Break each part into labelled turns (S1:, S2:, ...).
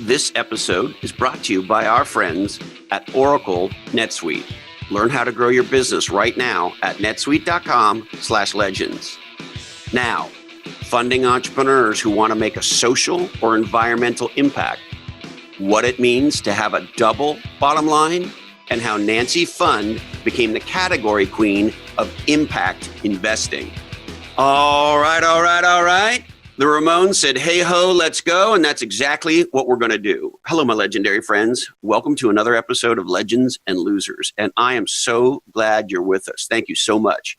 S1: This episode is brought to you by our friends at Oracle NetSuite. Learn how to grow your business right now at netsuite.com/legends. Now, funding entrepreneurs who want to make a social or environmental impact, what it means to have a double bottom line, and how Nancy Pfund became the category queen of impact investing. All right. The Ramones said, hey ho, let's go. And that's exactly what we're going to do. Hello, my legendary friends. Welcome to another episode of Legends and Losers. And I am so glad you're with us. Thank you so much.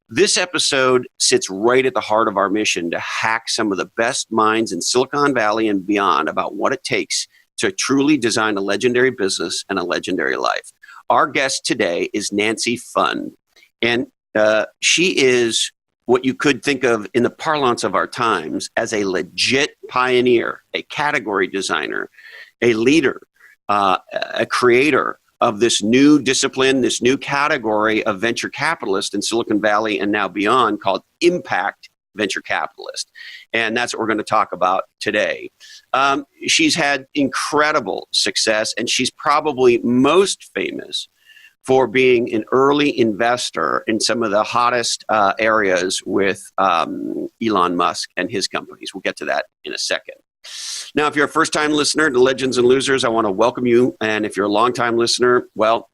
S1: This episode sits right at the heart of our mission to hack some of the best minds in Silicon Valley and beyond about what it takes to truly design a legendary business and a legendary life. Our guest today is Nancy Pfund. And she is what you could think of in the parlance of our times as a legit pioneer, a category designer, a leader, a creator of this new discipline, this new category of venture capitalist in Silicon Valley and now beyond called impact venture capitalist. And that's what we're going to talk about today. She's had incredible success, and she's probably most famous for being an early investor in some of the hottest areas with Elon Musk and his companies. We'll get to that in a second. Now, if you're a first-time listener to Legends and Losers, I want to welcome you. And if you're a long-time listener, well,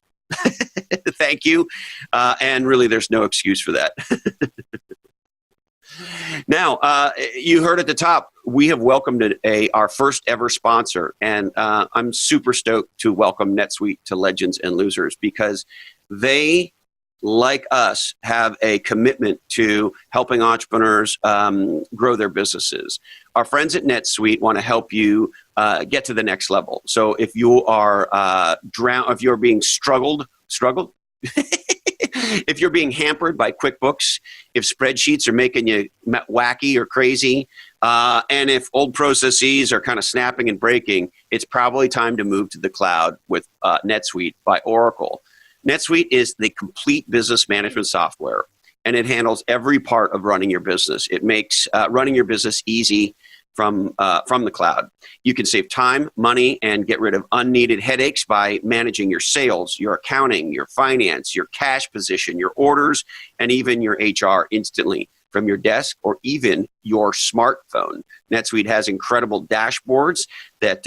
S1: thank you. And really, there's no excuse for that. Now, you heard at the top, we have welcomed our first ever sponsor, and I'm super stoked to welcome NetSuite to Legends and Losers because they, like us, have a commitment to helping entrepreneurs grow their businesses. Our friends at NetSuite want to help you get to the next level. So if you are if you're being struggled. If you're being hampered by QuickBooks, if spreadsheets are making you wacky or crazy, and if old processes are kind of snapping and breaking, it's probably time to move to the cloud with NetSuite by Oracle. NetSuite is the complete business management software, and it handles every part of running your business. It makes running your business easy from the cloud. You can save time, money, and get rid of unneeded headaches by managing your sales, your accounting, your finance, your cash position, your orders, and even your HR instantly from your desk or even your smartphone. NetSuite has incredible dashboards that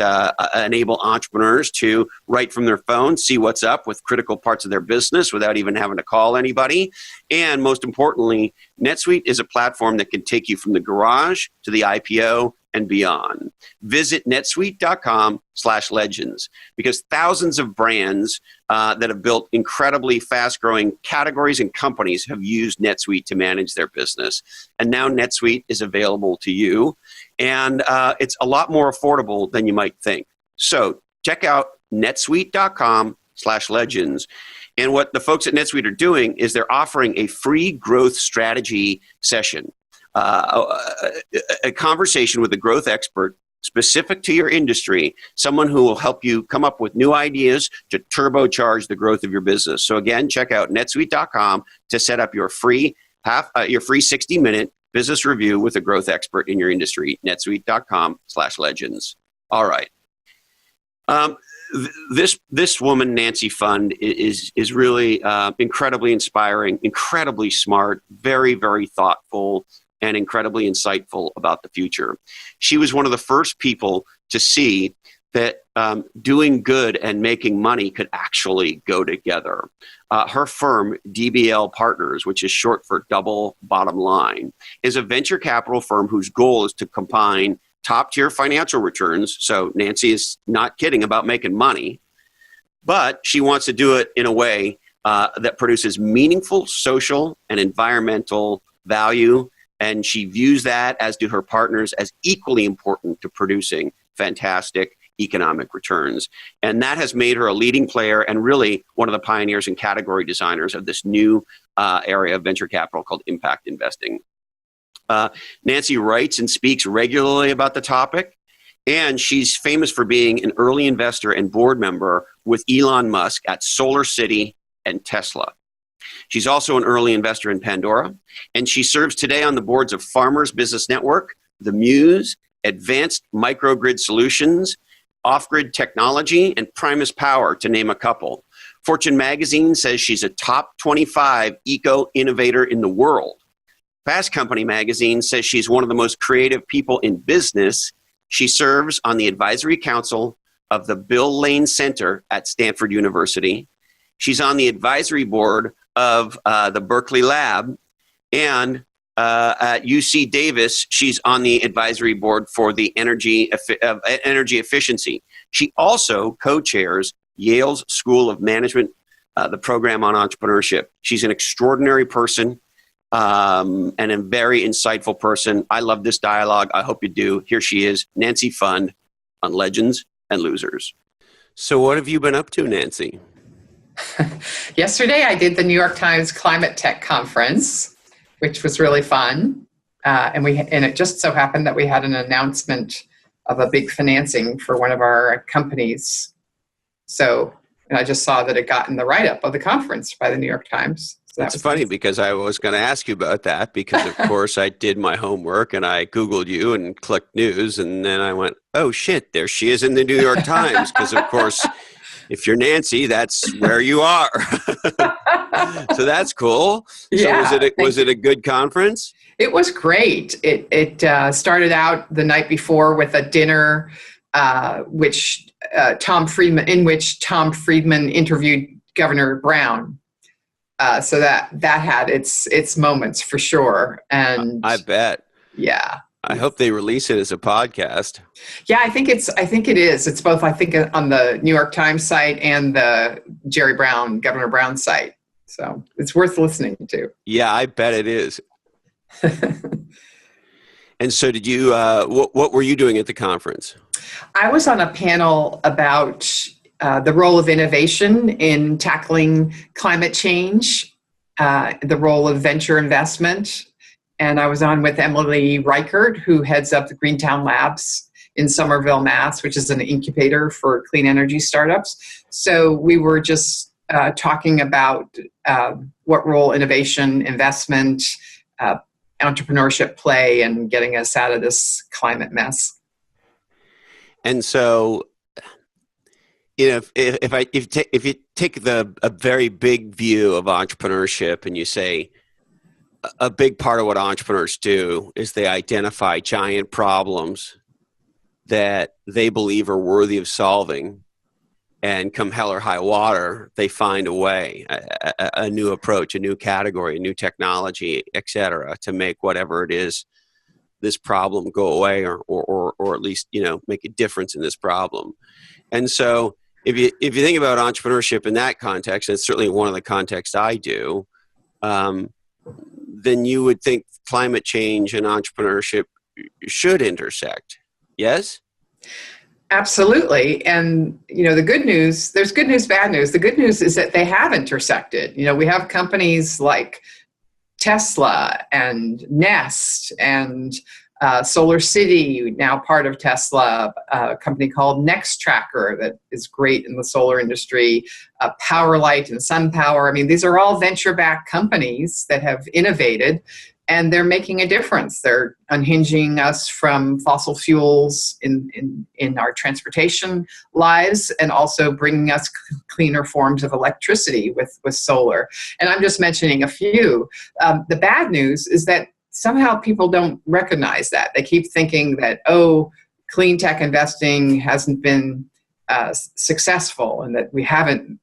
S1: enable entrepreneurs to, right from their phone, see what's up with critical parts of their business without even having to call anybody. And most importantly, NetSuite is a platform that can take you from the garage to the IPO and beyond. Visit netsuite.com/legends because thousands of brands that have built incredibly fast-growing categories and companies have used NetSuite to manage their business. And now NetSuite is available to you, and it's a lot more affordable than you might think. So check out netsuite.com/legends. And what the folks at NetSuite are doing is they're offering a free growth strategy session. A conversation with a growth expert specific to your industry, someone who will help you come up with new ideas to turbocharge the growth of your business. So again, check out netsuite.com to set up your free 60-minute business review with a growth expert in your industry. netsuite.com/legends. All right. This woman, Nancy Pfund, is really incredibly inspiring, incredibly smart, very, very thoughtful, and incredibly insightful about the future. She was one of the first people to see that doing good and making money could actually go together. Her firm, DBL Partners, which is short for Double Bottom Line, is a venture capital firm whose goal is to combine top-tier financial returns. So Nancy is not kidding about making money, but she wants to do it in a way that produces meaningful social and environmental value. And she views that, as do her partners, as equally important to producing fantastic economic returns. And that has made her a leading player and really one of the pioneers and category designers of this new area of venture capital called impact investing. Nancy writes and speaks regularly about the topic, and she's famous for being an early investor and board member with Elon Musk at Solar City and Tesla. She's also an early investor in Pandora, and she serves today on the boards of Farmers Business Network, The Muse, Advanced Microgrid Solutions, off-grid technology, and Primus Power, to name a couple. Fortune magazine says she's a top 25 eco-innovator in the world. Fast Company magazine says she's one of the most creative people in business. She serves on the advisory council of the Bill Lane Center at Stanford University. She's on the advisory board of the Berkeley Lab, and at UC Davis, she's on the advisory board for the energy efficiency. She also co-chairs Yale's School of Management, the program on entrepreneurship. She's an extraordinary person and a very insightful person. I love this dialogue. I hope you do. Here she is, Nancy Pfund, on Legends and Losers. So what have you been up to, Nancy?
S2: Yesterday, I did the New York Times Climate Tech Conference, which was really fun. And it just so happened that we had an announcement of a big financing for one of our companies. So I just saw that it got in the write-up of the conference by the New York Times. So
S1: That's funny nice. Because I was going to ask you about that because, of course, I did my homework and I Googled you and clicked news. And then I went, oh, shit, there she is in the New York Times. Because, of course, if you're Nancy, that's where you are. So that's cool.
S2: Yeah,
S1: so was it a good conference?
S2: It was great. It started out the night before with a dinner, which Tom Friedman interviewed Governor Brown. So that had its moments for sure. And
S1: I bet.
S2: Yeah.
S1: I hope they release it as a podcast.
S2: Yeah, I think it is. It's both, I think, on the New York Times site and the Governor Brown site. So it's worth listening to.
S1: Yeah, I bet it is. And so did you, what were you doing at the conference?
S2: I was on a panel about the role of innovation in tackling climate change, the role of venture investment. And I was on with Emily Reichert, who heads up the Greentown Labs in Somerville, Mass., which is an incubator for clean energy startups. So we were just talking about what role innovation, investment, entrepreneurship play in getting us out of this climate mess.
S1: And so, you know, if you take a very big view of entrepreneurship and you say a big part of what entrepreneurs do is they identify giant problems that they believe are worthy of solving, and come hell or high water, they find a way, a new approach, a new category, a new technology, et cetera, to make whatever it is, this problem go away or at least, you know, make a difference in this problem. And so if you think about entrepreneurship in that context, and it's certainly one of the contexts I do, then you would think climate change and entrepreneurship should intersect. Yes?
S2: Absolutely. And, you know, the good news, there's good news, bad news. The good news is that they have intersected. You know, we have companies like Tesla and Nest and Solar City, now part of Tesla, a company called Nextracker that is great in the solar industry, Powerlight and SunPower. I mean, these are all venture-backed companies that have innovated, and they're making a difference. They're unhinging us from fossil fuels in our transportation lives, and also bringing us cleaner forms of electricity with solar. And I'm just mentioning a few. The bad news is that somehow people don't recognize that. They keep thinking that, oh, clean tech investing hasn't been successful, and that we haven't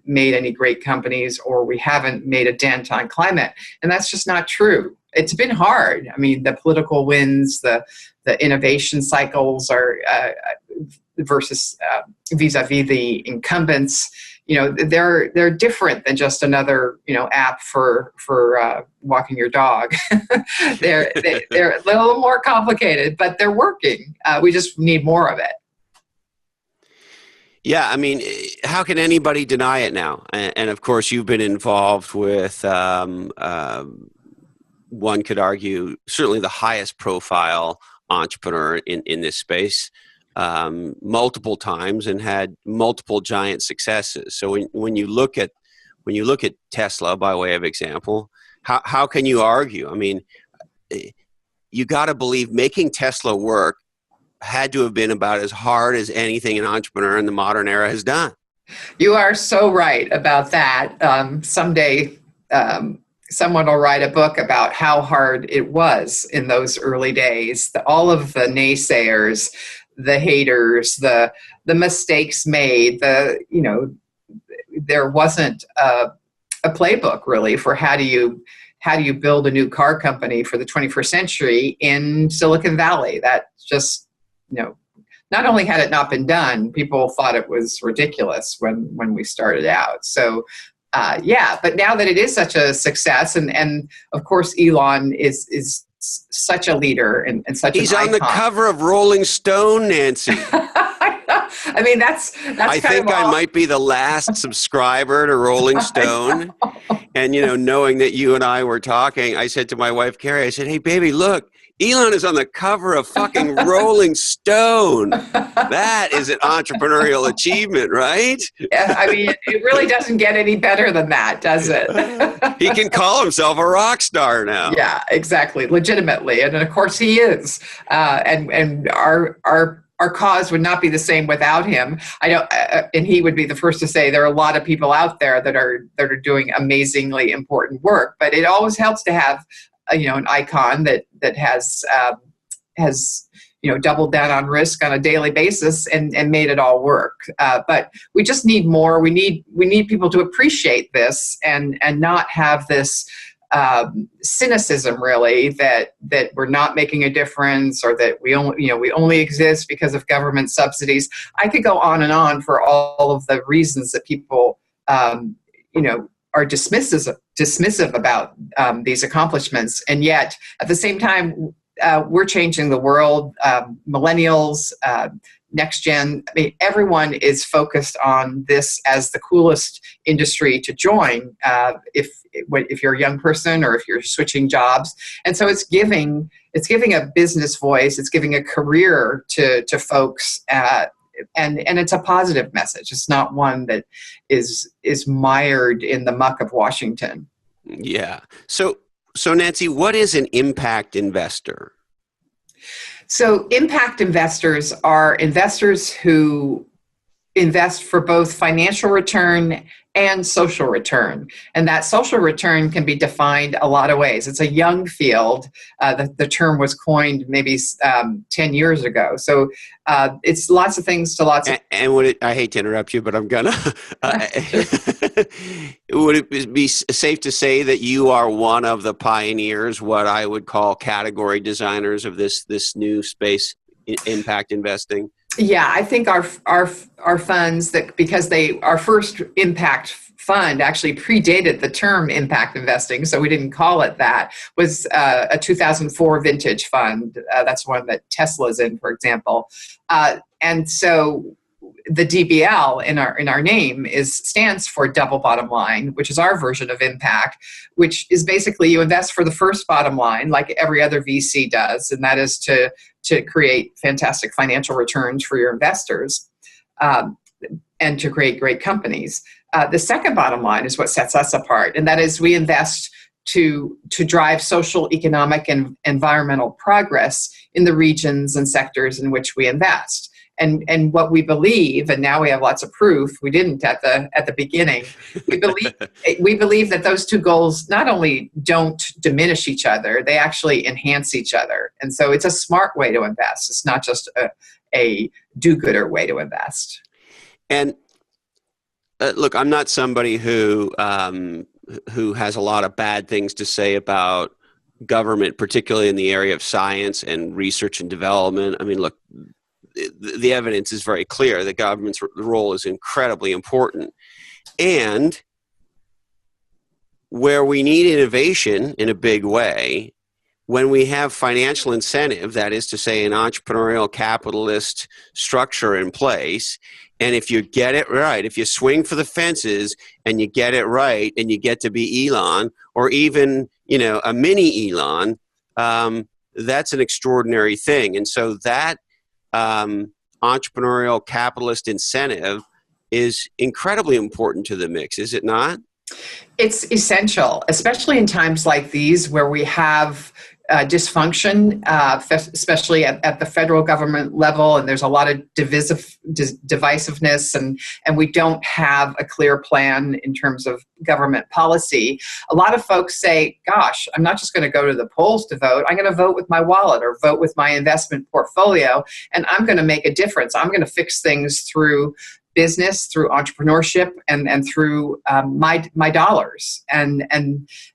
S2: made any great companies, or we haven't made a dent on climate. And that's just not true. It's been hard. I mean, the political winds, the innovation cycles are versus vis-a-vis the incumbents. You know, they're different than just another, you know, app for walking your dog. they're a little more complicated, but they're working. We just need more of it.
S1: Yeah, I mean, how can anybody deny it now? And of course, you've been involved with, one could argue, certainly the highest profile entrepreneur in this space multiple times, and had multiple giant successes. So when you look at Tesla, by way of example, how can you argue? I mean, you got to believe making Tesla work had to have been about as hard as anything an entrepreneur in the modern era has done.
S2: You are so right about that. Someday, someone will write a book about how hard it was in those early days. All of the naysayers, the haters, the mistakes made. There wasn't a playbook really for how do you build a new car company for the 21st century in Silicon Valley. That just, not only had it not been done, people thought it was ridiculous when we started out. So, but now that it is such a success, and of course Elon is such a leader and such
S1: He's
S2: an icon.
S1: on the cover of Rolling Stone, Nancy.
S2: I mean, that's
S1: I think I might be the last subscriber to Rolling Stone. And, knowing that you and I were talking, I said to my wife, Carrie, I said, hey, baby, look, Elon is on the cover of fucking Rolling Stone. That is an entrepreneurial achievement, right?
S2: Yeah, I mean, it really doesn't get any better than that, does it?
S1: He can call himself a rock star now.
S2: Yeah, exactly. Legitimately. And of course he is. And our cause would not be the same without him. And he would be the first to say there are a lot of people out there that are doing amazingly important work. But it always helps to have an icon that has doubled down on risk on a daily basis and made it all work. But we just need more. We need people to appreciate this and not have this cynicism really that we're not making a difference, or that we only exist because of government subsidies. I could go on and on for all of the reasons that people are dismissive about these accomplishments, and yet at the same time we're changing the world. Millennials, next gen, I mean, everyone is focused on this as the coolest industry to join if you're a young person or if you're switching jobs. And so it's giving a business voice, it's giving a career to folks, and it's a positive message. It's not one that is mired in the muck of Washington.
S1: Yeah. So Nancy, what is an impact investor?
S2: So impact investors are investors who invest for both financial return and social return. And that social return can be defined a lot of ways. It's a young field. The term was coined maybe 10 years ago. So it's lots of things to lots of...
S1: And I hate to interrupt you, but I'm gonna... would it be safe to say that you are one of the pioneers, what I would call category designers of this new space, impact investing?
S2: Yeah, I think our funds, because our first impact fund actually predated the term impact investing, so we didn't call it that, was a 2004 vintage fund. That's one that Tesla's in, for example. And so the DBL in our name stands for double bottom line, which is our version of impact, which is basically you invest for the first bottom line like every other VC does, and that is to create fantastic financial returns for your investors, and to create great companies. The second bottom line is what sets us apart, and that is we invest to drive social, economic, and environmental progress in the regions and sectors in which we invest. And what we believe, and now we have lots of proof, we didn't at the beginning, we believe that those two goals not only don't diminish each other, they actually enhance each other. And so it's a smart way to invest. It's not just a do-gooder way to invest.
S1: And look, I'm not somebody who has a lot of bad things to say about government, particularly in the area of science and research and development. I mean, look, the evidence is very clear. The government's role is incredibly important. And where we need innovation in a big way, when we have financial incentive, that is to say an entrepreneurial capitalist structure in place, and if you get it right, if you swing for the fences and you get it right and you get to be Elon or even, a mini Elon, that's an extraordinary thing. And so that entrepreneurial capitalist incentive is incredibly important to the mix, is it not?
S2: It's essential, especially in times like these where we have dysfunction, especially at the federal government level, and there's a lot of divisiveness, and we don't have a clear plan in terms of government policy. A lot of folks say, gosh, I'm not just going to go to the polls to vote. I'm going to vote with my wallet or vote with my investment portfolio, and I'm going to make a difference. I'm going to fix things through business, through entrepreneurship, and through my dollars, and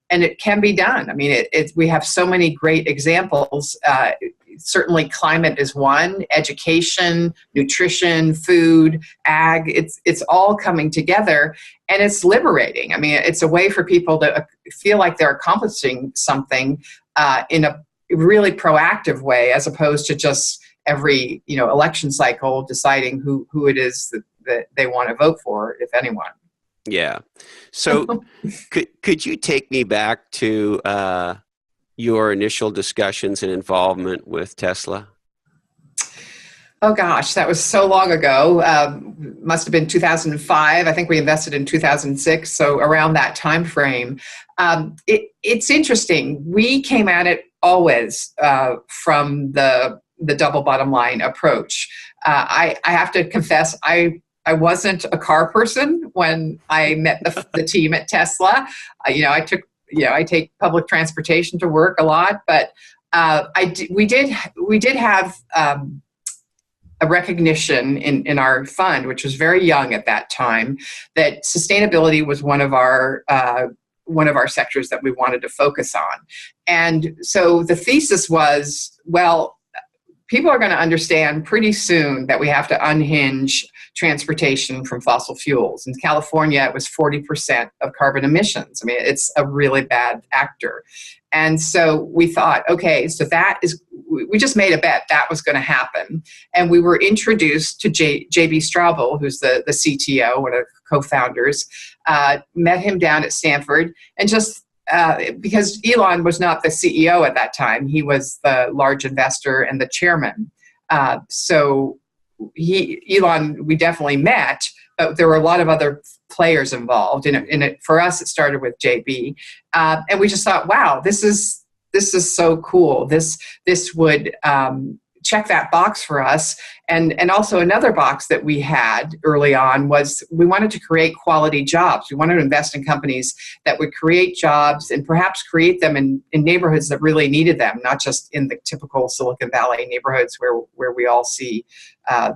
S2: it can be done. I mean, we have so many great examples. Certainly, climate is one. Education, nutrition, food, ag. It's all coming together, and it's liberating. I mean, it's a way for people to feel like they're accomplishing something in a really proactive way, as opposed to just every election cycle deciding who it is that they want to vote for, if anyone.
S1: Yeah. So could you take me back to your initial discussions and involvement with Tesla?
S2: Oh gosh, that was so long ago. Must have been 2005. I think we invested in 2006. So around that time frame. It's interesting. We came at it always from the double bottom line approach. I have to confess, I wasn't a car person when I met the team at Tesla. I take public transportation to work a lot, but we did have a recognition in our fund, which was very young at that time, that sustainability was one of our sectors that we wanted to focus on. And so the thesis was, well, people are going to understand pretty soon that we have to unhinge transportation from fossil fuels. In California, it was 40% of carbon emissions. I mean, it's a really bad actor. And so we thought, okay, so we just made a bet that was going to happen. And we were introduced to J.B. Straubel, who's the CTO, one of the co-founders, met him down at Stanford, and just because Elon was not the CEO at that time, he was the large investor and the chairman. So Elon, we definitely met, but there were a lot of other players involved. For us, it started with JB, and we just thought, wow, this is so cool. This would check that box for us. And also another box that we had early on was we wanted to create quality jobs. We wanted to invest in companies that would create jobs and perhaps create them in neighborhoods that really needed them, not just in the typical Silicon Valley neighborhoods where we all see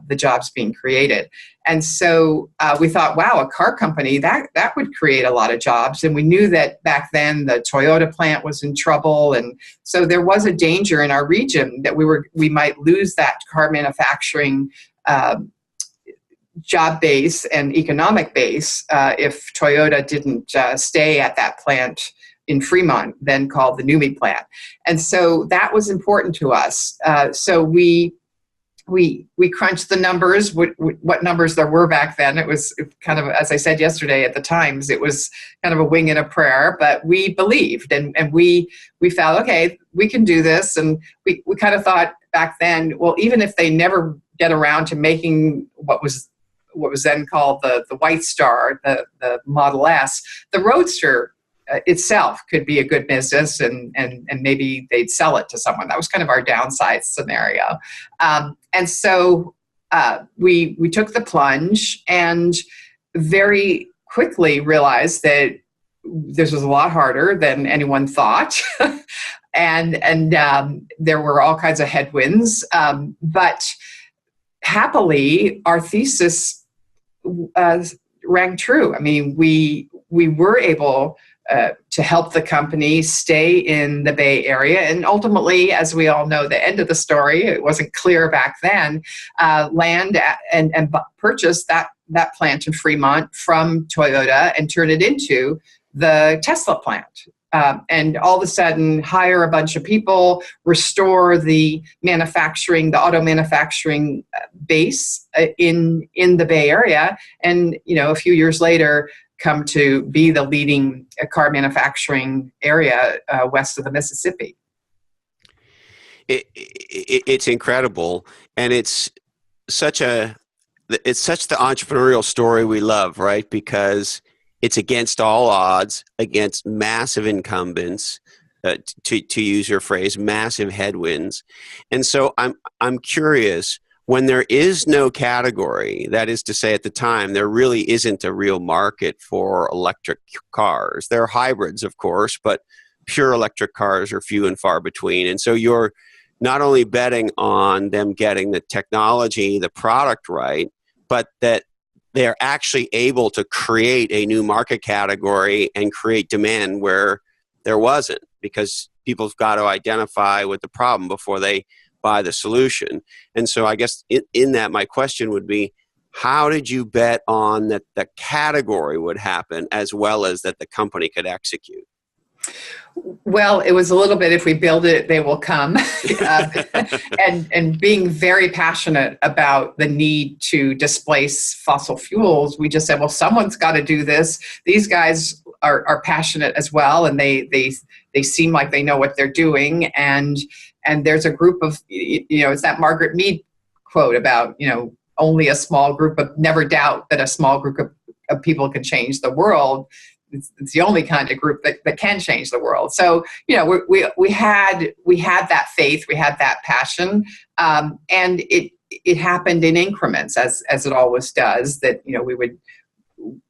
S2: the jobs being created. And so we thought, wow, a car company, that would create a lot of jobs. And we knew that back then the Toyota plant was in trouble. And so there was a danger in our region that we might lose that car manufacturing job base and economic base if Toyota didn't stay at that plant in Fremont, then called the NUMMI plant. And so that was important to us. So we crunched the numbers, what numbers there were back then. It was kind of, as I said yesterday at the Times, it was kind of a wing and a prayer, but we believed and we felt, okay, we can do this. And we kind of thought back then, well, even if they never get around to making what was then called the White Star, the Model S, the Roadster itself could be a good business, and maybe they'd sell it to someone. That was kind of our downside scenario. And so we took the plunge and very quickly realized that this was a lot harder than anyone thought. and there were all kinds of headwinds. But happily, our thesis rang true. I mean, we were able to help the company stay in the Bay Area. And ultimately, as we all know, the end of the story, it wasn't clear back then, land and purchase that plant in Fremont from Toyota and turn it into the Tesla plant. And all of a sudden hire a bunch of people, restore the auto manufacturing base in the Bay Area. And, a few years later, come to be the leading car manufacturing area west of the Mississippi.
S1: It's incredible, and it's such the entrepreneurial story we love, right? Because it's against all odds, against massive incumbents, to use your phrase, massive headwinds. And so I'm curious, when there is no category, that is to say, at the time, there really isn't a real market for electric cars. There are hybrids, of course, but pure electric cars are few and far between. And so you're not only betting on them getting the technology, the product right, but that they're actually able to create a new market category and create demand where there wasn't, because people have got to identify with the problem before they buy the solution. And so I guess in that, my question would be, how did you bet on that the category would happen as well as that the company could execute?
S2: Well, it was a little bit, if we build it, they will come. And being very passionate about the need to displace fossil fuels, we just said, well, someone's got to do this. These guys are passionate as well, and they seem like they know what they're doing. And there's a group of, it's that Margaret Mead quote about, only a small group of, never doubt that a small group of people can change the world. It's the only kind of group that can change the world. So, we had that faith, we had that passion, and it happened in increments, as it always does. That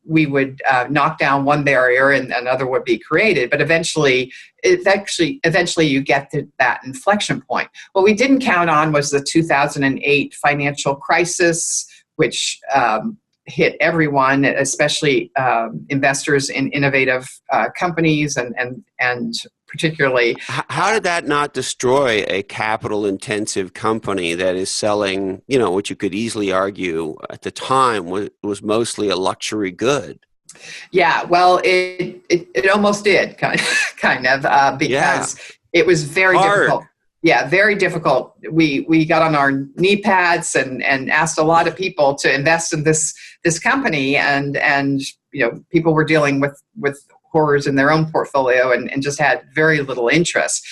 S2: we would knock down one barrier and another would be created, but eventually you get to that inflection point. What we didn't count on was the 2008 financial crisis, which hit everyone, especially investors in innovative companies, and particularly.
S1: How did that not destroy a capital-intensive company that is selling, what you could easily argue at the time was mostly a luxury good?
S2: Yeah, well, it almost did, kind of, because it was very difficult. Yeah, very difficult. We got on our knee pads and asked a lot of people to invest in this company, and people were dealing with horrors in their own portfolio and just had very little interest.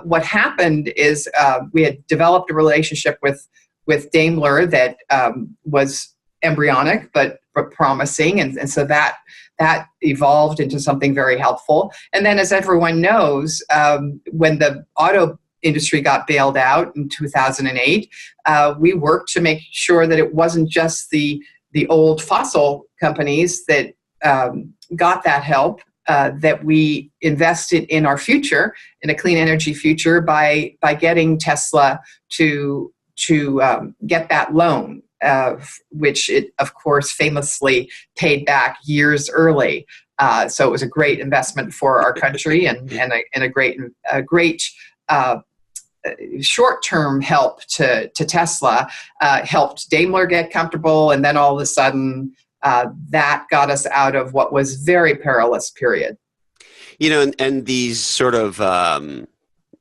S2: What happened is we had developed a relationship with Daimler that was embryonic but promising, and so that evolved into something very helpful. And then, as everyone knows, when the auto industry got bailed out in 2008, we worked to make sure that it wasn't just the old fossil companies that got that help, that we invested in our future, in a clean energy future, by getting Tesla to get that loan, which it, of course, famously paid back years early. So it was a great investment for our country, and a great short-term help to Tesla, helped Daimler get comfortable, and then all of a sudden that got us out of what was very perilous period.
S1: And these sort of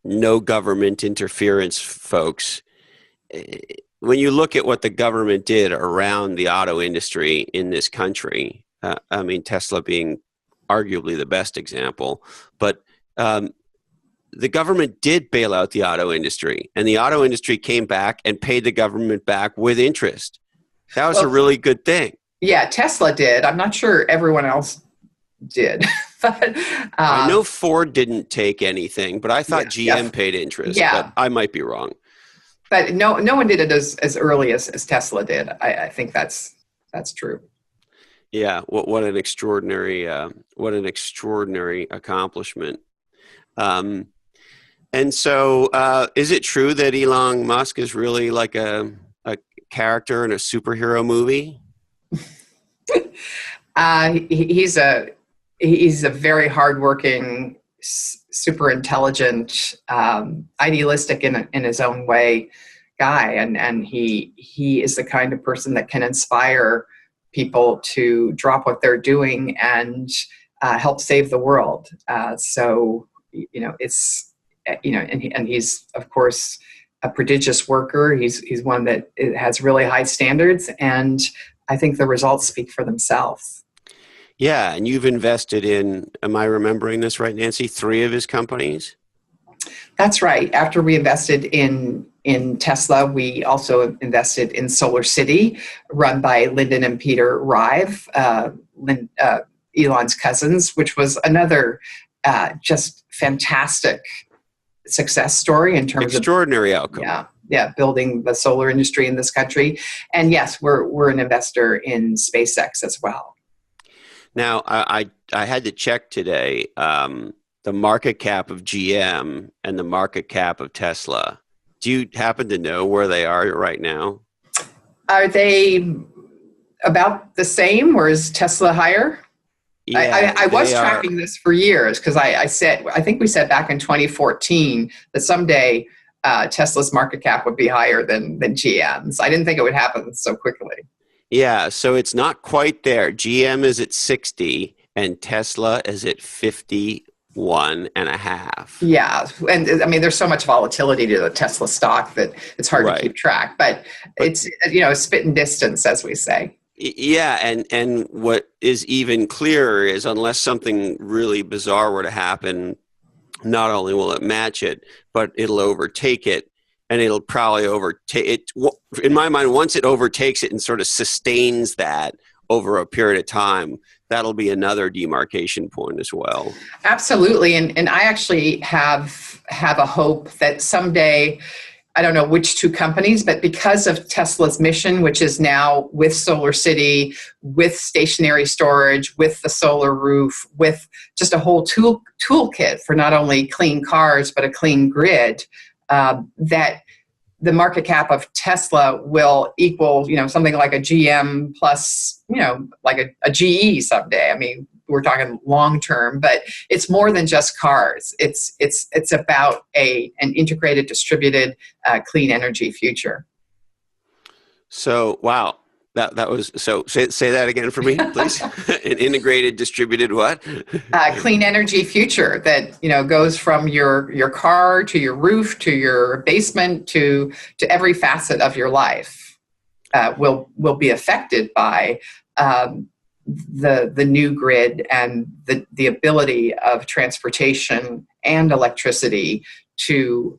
S1: no government interference folks, when you look at what the government did around the auto industry in this country, Tesla being arguably the best example, but the government did bail out the auto industry, and the auto industry came back and paid the government back with interest. That was a really good thing.
S2: Yeah, Tesla did. I'm not sure everyone else did. But,
S1: I know Ford didn't take anything, but I thought GM paid interest.
S2: Yeah.
S1: But I might be wrong. But
S2: no one did it as early as Tesla did. I think that's true.
S1: Yeah, what an extraordinary accomplishment. And so, is it true that Elon Musk is really like a character in a superhero movie?
S2: He's a very hardworking, super intelligent, idealistic in his own way guy, and he is the kind of person that can inspire people to drop what they're doing and help save the world. And he's, of course, a prodigious worker. He's one that has really high standards, and I think the results speak for themselves.
S1: Yeah, and you've invested in, am I remembering this right, Nancy, 3 of his companies?
S2: That's right. After we invested in Tesla, we also invested in Solar City, run by Lyndon and Peter Rive, Elon's cousins, which was another just fantastic success story in terms
S1: extraordinary outcome.
S2: Building the solar industry in this country. And yes, we're an investor in SpaceX as well.
S1: Now, I had to check today the market cap of GM and the market cap of Tesla. Do you happen to know where they are right now?
S2: Are they about the same, or is Tesla higher?
S1: Yeah,
S2: I was tracking this for years because I think we said back in 2014 that someday Tesla's market cap would be higher than GM's. I didn't think it would happen so quickly.
S1: Yeah, so it's not quite there. GM is at 60 and Tesla is at 51.5.
S2: Yeah, and I mean, there's so much volatility to the Tesla stock that it's hard to keep track, but it's, spitting distance, as we say.
S1: Yeah, and what is even clearer is unless something really bizarre were to happen, not only will it match it, but it'll overtake it, and it'll probably overtake it. In my mind, once it overtakes it and sort of sustains that over a period of time, that'll be another demarcation point as well.
S2: Absolutely, and I actually have a hope that someday, I don't know which two companies, but because of Tesla's mission, which is now with Solar City, with stationary storage, with the solar roof, with just a whole toolkit for not only clean cars, but a clean grid, that the market cap of Tesla will equal, something like a GM plus, like a GE someday. I mean, we're talking long term, but it's more than just cars. It's about an integrated, distributed, clean energy future.
S1: So, wow, that was so. Say that again for me, please. An integrated, distributed what?
S2: Clean energy future that goes from your car to your roof to your basement to every facet of your life. Will be affected by the new grid and the ability of transportation and electricity to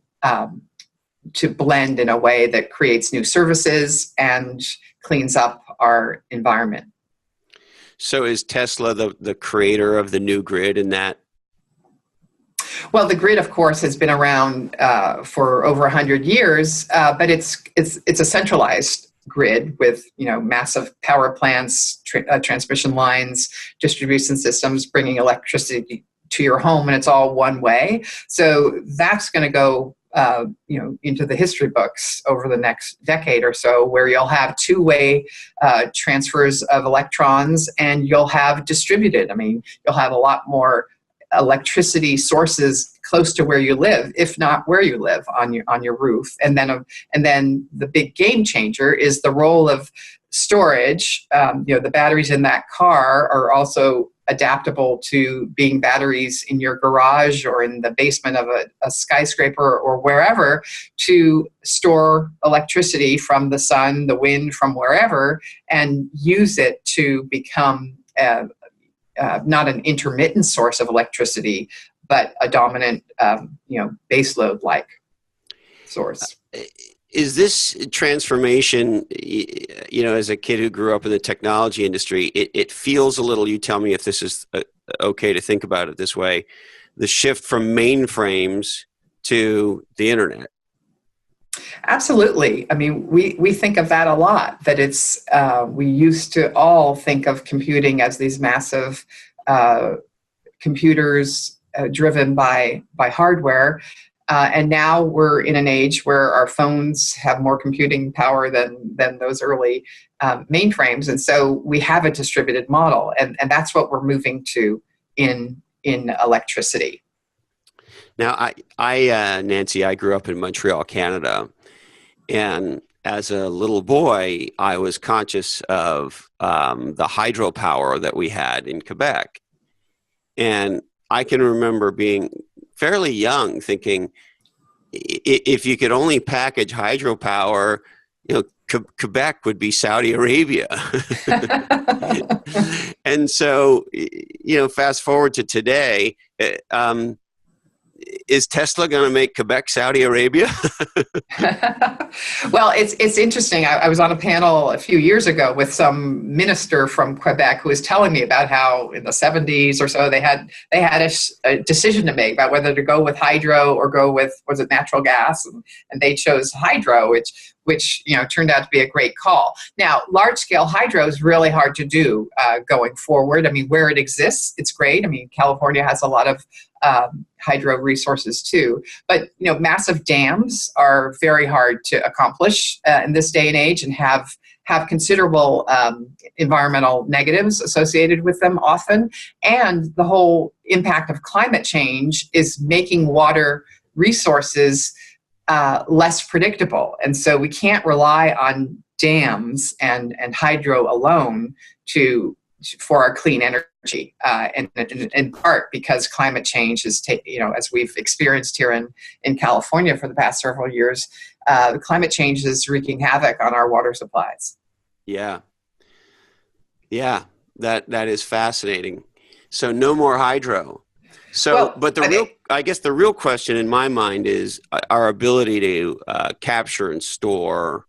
S2: blend in a way that creates new services and cleans up our environment.
S1: So is Tesla the creator of the new grid in that?
S2: Well, the grid, of course, has been around for over 100 years, but it's a centralized grid with massive power plants, transmission lines, distribution systems, bringing electricity to your home, and it's all one way. So that's going to go into the history books over the next decade or so, where you'll have two-way transfers of electrons, and you'll have distributed. I mean, you'll have a lot more electricity sources close to where you live, if not where you live, on your roof. And then the big game changer is the role of storage. The batteries in that car are also adaptable to being batteries in your garage or in the basement of a skyscraper or wherever, to store electricity from the sun, the wind, from wherever, and use it to become not an intermittent source of electricity, but a dominant, baseload-like source.
S1: Is this transformation, as a kid who grew up in the technology industry, it feels a little, you tell me if this is okay to think about it this way, the shift from mainframes to the internet?
S2: Absolutely. I mean, we think of that a lot, that it's, we used to all think of computing as these massive computers driven by hardware. And now we're in an age where our phones have more computing power than those early mainframes. And so we have a distributed model, and that's what we're moving to in electricity.
S1: Now, I Nancy, I grew up in Montreal, Canada, and as a little boy, I was conscious of the hydropower that we had in Quebec. And I can remember being fairly young thinking, if you could only package hydropower, Quebec would be Saudi Arabia. And so, fast forward to today, is Tesla going to make Quebec Saudi Arabia?
S2: Well, it's interesting. I was on a panel a few years ago with some minister from Quebec who was telling me about how in the 70s or so they had a decision to make about whether to go with hydro or go with, was it natural gas, and they chose hydro, which turned out to be a great call. Now, large scale hydro is really hard to do going forward. I mean, where it exists, it's great. I mean, California has a lot of hydro resources too, but massive dams are very hard to accomplish in this day and age, and have considerable environmental negatives associated with them often. And the whole impact of climate change is making water resources less predictable, and so we can't rely on dams and hydro alone for our clean energy, and in part because climate change is, as we've experienced here in California for the past several years, the climate change is wreaking havoc on our water supplies.
S1: Yeah, that is fascinating. So no more hydro. So,
S2: Well,
S1: but I guess the real question in my mind is our ability to capture and store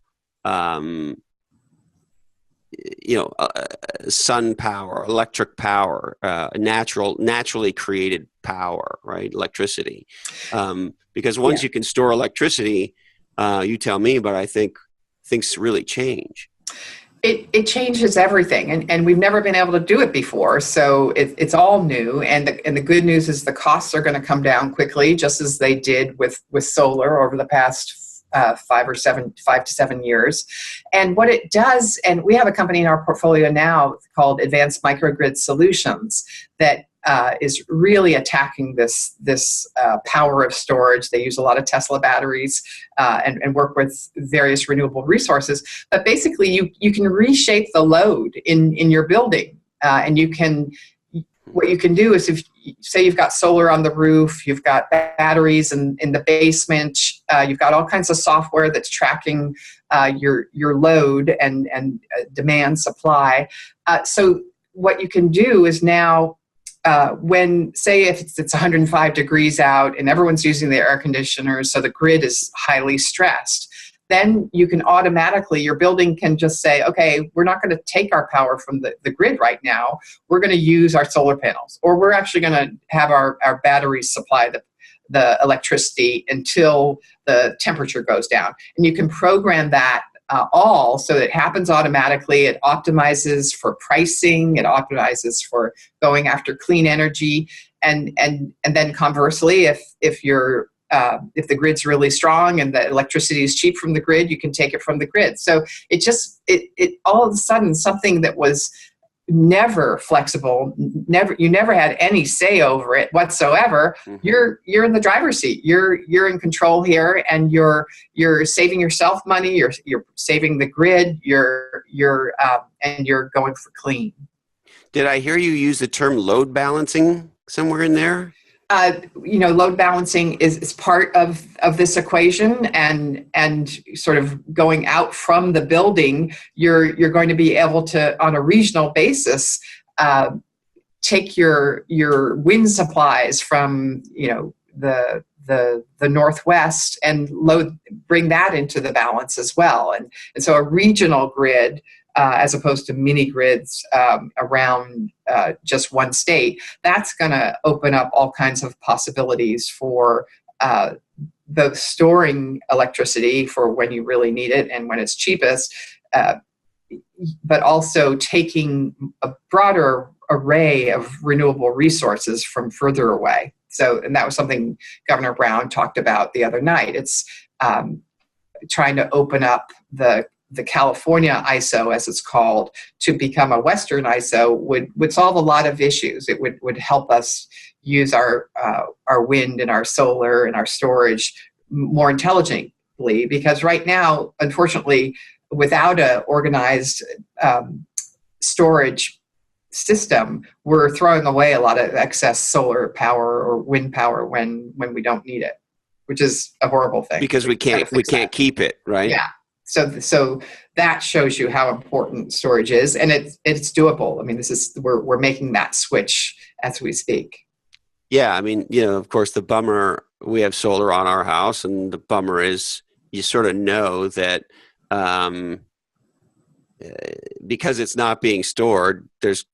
S1: sun power, electric power, naturally created power, right? Electricity. Because once you can store electricity, you tell me, but I think things really change.
S2: It changes everything, and we've never been able to do it before, so it's all new. And the good news is the costs are going to come down quickly, just as they did with solar over the past 5 to 7 years. And what it does, and we have a company in our portfolio now called Advanced Microgrid Solutions that is really attacking this power of storage. They use a lot of Tesla batteries and work with various renewable resources. But basically, you can reshape the load in your building, and what you can do is, if say you've got solar on the roof, you've got batteries in the basement, you've got all kinds of software that's tracking your load and demand supply. So what you can do is now, when, say, if it's 105 degrees out and everyone's using their air conditioners, so the grid is highly stressed, then you can automatically, your building can just say, okay, we're not going to take our power from the grid right now. We're going to use our solar panels, or we're actually going to have our batteries supply the electricity until the temperature goes down. And you can program that all so that it happens automatically. It optimizes for pricing. It optimizes for going after clean energy. And then conversely, if the grid's really strong and the electricity is cheap from the grid, you can take it from the grid. So it all of a sudden, something that was never flexible, you never had any say over it whatsoever. Mm-hmm. You're in the driver's seat. You're in control here, and you're saving yourself money. You're saving the grid. And you're going for clean.
S1: Did I hear you use the term load balancing somewhere in there?
S2: Load balancing is part of this equation, and sort of going out from the building, you're going to be able to, on a regional basis, take your wind supplies from the Northwest and bring that into the balance as well, and so a regional grid, as opposed to mini grids around just one state, that's going to open up all kinds of possibilities for both storing electricity for when you really need it and when it's cheapest, but also taking a broader array of renewable resources from further away. So, and that was something Governor Brown talked about the other night. It's trying to open up the California ISO, as it's called, to become a Western ISO would solve a lot of issues. It would help us use our wind and our solar and our storage more intelligently, because right now, unfortunately, without an organized storage system, we're throwing away a lot of excess solar power or wind power when we don't need it, which is a horrible thing.
S1: Because we can't keep it, right?
S2: Yeah. So that shows you how important storage is, and it's doable. I mean, we're making that switch as we speak.
S1: Yeah, I mean, of course, the bummer, we have solar on our house, and the bummer is you sort of know that um, uh, because it's not being stored, there's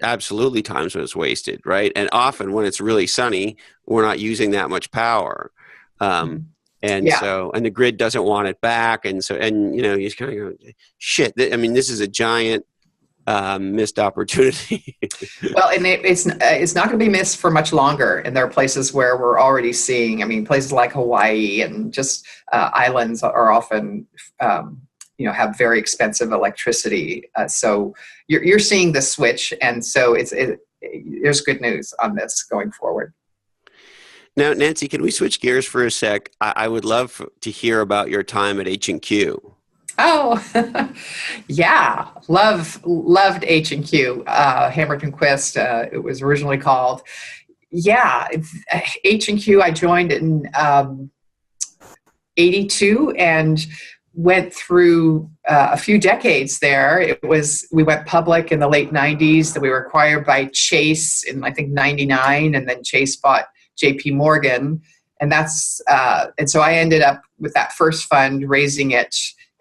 S1: absolutely times when it's wasted, right? And often when it's really sunny, we're not using that much power. Um,
S2: Mhm.
S1: and
S2: Yeah.
S1: so, and the grid doesn't want it back. And so, and you just kind of go, shit, I mean, this is a giant missed opportunity.
S2: Well, and it's not going to be missed for much longer. And there are places where we're already seeing. I mean, places like Hawaii and just islands are often, have very expensive electricity. So you're seeing the switch, and so there's good news on this going forward.
S1: Now, Nancy, can we switch gears for a sec? I would love to hear about your time at H&Q.
S2: Oh, yeah, loved H&Q, Hamilton and Quist. It was originally called. Yeah, H&Q. I joined in '82 and went through a few decades there. We went public in the late '90s. That we were acquired by Chase in I think '99, and then Chase bought J.P. Morgan, and so I ended up with that first fund raising it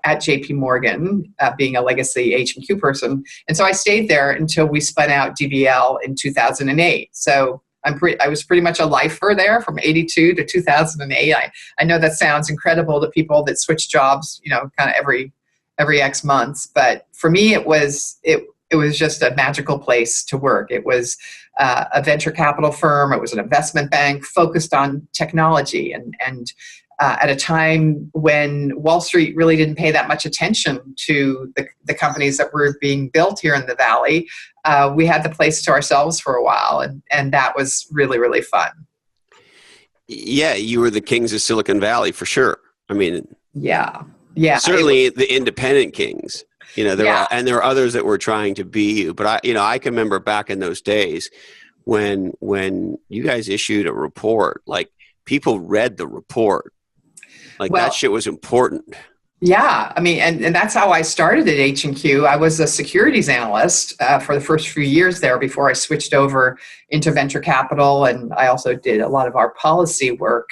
S2: at JP Morgan, being a legacy H&Q person. And so I stayed there until we spun out DBL in 2008. So I was pretty much a lifer there from '82 to 2008. I know that sounds incredible to people that switch jobs, kind of every X months. But for me, it was just a magical place to work. It was a venture capital firm. It was an investment bank focused on technology, and at a time when Wall Street really didn't pay that much attention to the companies that were being built here in the Valley. We had the place to ourselves for a while, and that was really, really fun.
S1: Yeah, you were the kings of Silicon Valley for sure. I mean,
S2: Yeah.
S1: certainly the independent kings.
S2: Yeah.
S1: There were others that were trying to be you. But I can remember back in those days when you guys issued a report, like people read the report. Like that
S2: Well,
S1: shit was important.
S2: yeah, I mean, and that's how I started at H&Q. I was a securities analyst for the first few years there before I switched over into venture capital, and I also did a lot of our policy work.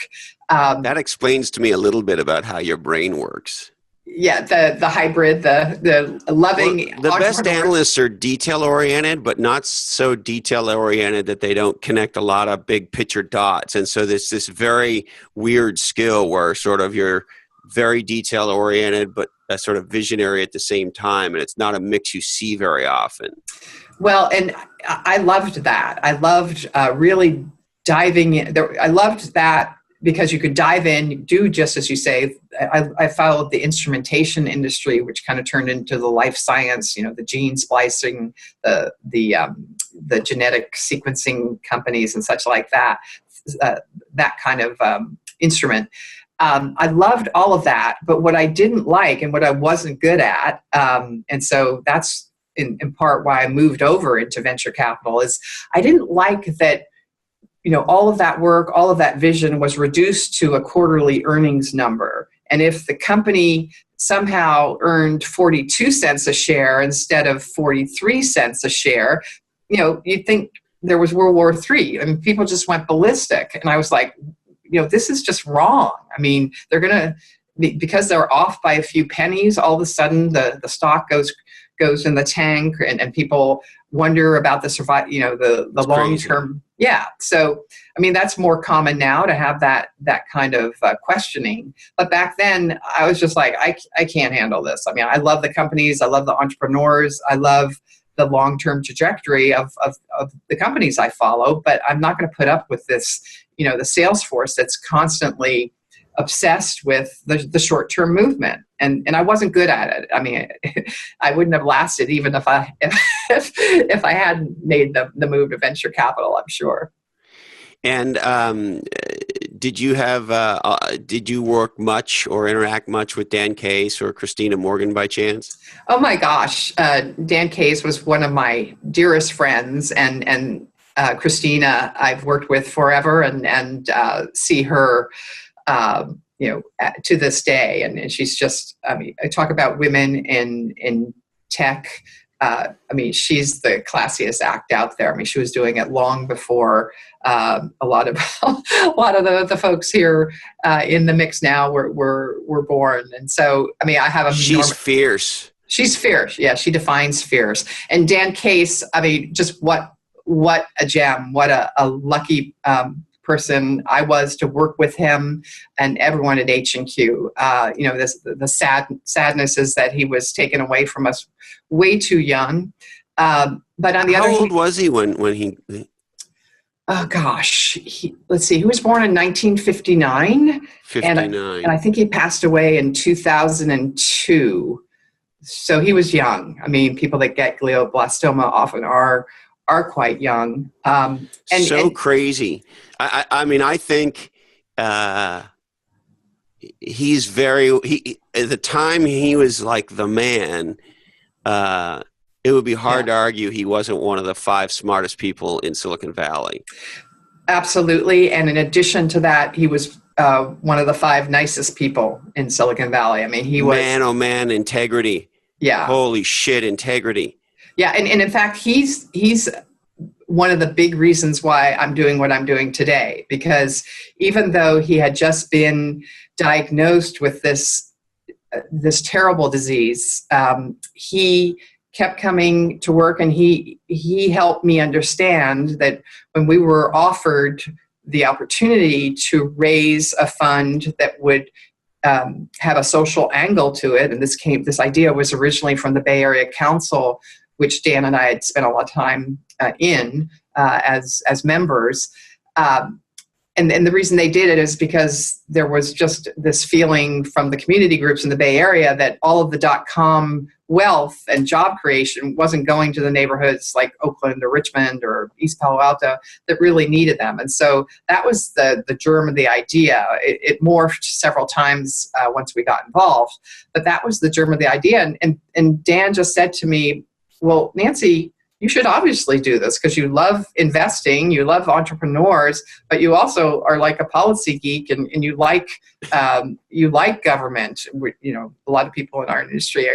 S1: That explains to me a little bit about how your brain works.
S2: Yeah, the hybrid, the loving
S1: Well, the best
S2: entrepreneurs.
S1: analysts are detail oriented, but not so detail oriented that they don't connect a lot of big picture dots. And so there's this very weird skill where sort of you're very detail oriented, but a sort of visionary at the same time. And it's not a mix you see very often.
S2: Well, and I loved that. I loved really diving in. I loved that because you could dive in, do just as you say. I followed the instrumentation industry, which kind of turned into the life science. The gene splicing, the genetic sequencing companies, and such like that. That kind of instrument. I loved all of that, but what I didn't like and what I wasn't good at, and so that's in part why I moved over into venture capital, is I didn't like that, all of that work, all of that vision was reduced to a quarterly earnings number. And if the company somehow earned 42 cents a share instead of 43 cents a share, you'd think there was World War III. I mean, people just went ballistic. And I was like, this is just wrong. I mean, they're going to, because they're off by a few pennies, all of a sudden the stock goes in the tank, and people wonder about the the long term. Yeah. So, I mean, that's more common now to have that kind of questioning. But back then I was just like, I can't handle this. I mean, I love the companies. I love the entrepreneurs. I love the long-term trajectory of the companies I follow, but I'm not going to put up with this, the sales force that's constantly obsessed with the short-term movement, and I wasn't good at it. I mean, I wouldn't have lasted even if I hadn't made the move to venture capital, I'm sure.
S1: And did you work much or interact much with Dan Case or Christina Morgan by chance?
S2: Oh my gosh, Dan Case was one of my dearest friends, and Christina I've worked with forever, and see her to this day. And she's just, I mean, I talk about women in tech I mean, she's the classiest act out there. I mean, she was doing it long before a lot of a lot of the folks here in the mix now were born. And so, I mean, I have a
S1: She's fierce.
S2: She's fierce. Yeah, she defines fierce. And Dan Case, I mean, just what a gem, what a lucky person I was to work with him and everyone at H&Q. The sadness is that he was taken away from us way too young. But on the other hand,
S1: how old was he when he?
S2: Oh gosh, let's see. He was born in 1959,
S1: 59,
S2: and I think he passed away in 2002. So he was young. I mean, people that get glioblastoma often are quite young. And
S1: crazy. I mean, I think he's at the time he was like the man. It would be hard to argue he wasn't one of the 5 smartest people in Silicon Valley.
S2: Absolutely. And in addition to that, he was one of the 5 nicest people in Silicon Valley. I mean, he was...
S1: Man, oh man, integrity.
S2: Yeah.
S1: Holy shit, integrity.
S2: Yeah, and in fact, he's one of the big reasons why I'm doing what I'm doing today. Because even though he had just been diagnosed with this terrible disease, he kept coming to work, and he helped me understand that when we were offered the opportunity to raise a fund that would have a social angle to it, and this idea was originally from the Bay Area Council, which Dan and I had spent a lot of time in as members. And the reason they did it is because there was just this feeling from the community groups in the Bay Area that all of the .com wealth and job creation wasn't going to the neighborhoods like Oakland or Richmond or East Palo Alto that really needed them. And so that was the germ of the idea. It morphed several times once we got involved, but that was the germ of the idea. And Dan just said to me, well, Nancy, you should obviously do this because you love investing, you love entrepreneurs, but you also are like a policy geek and you like government. You know, a lot of people in our industry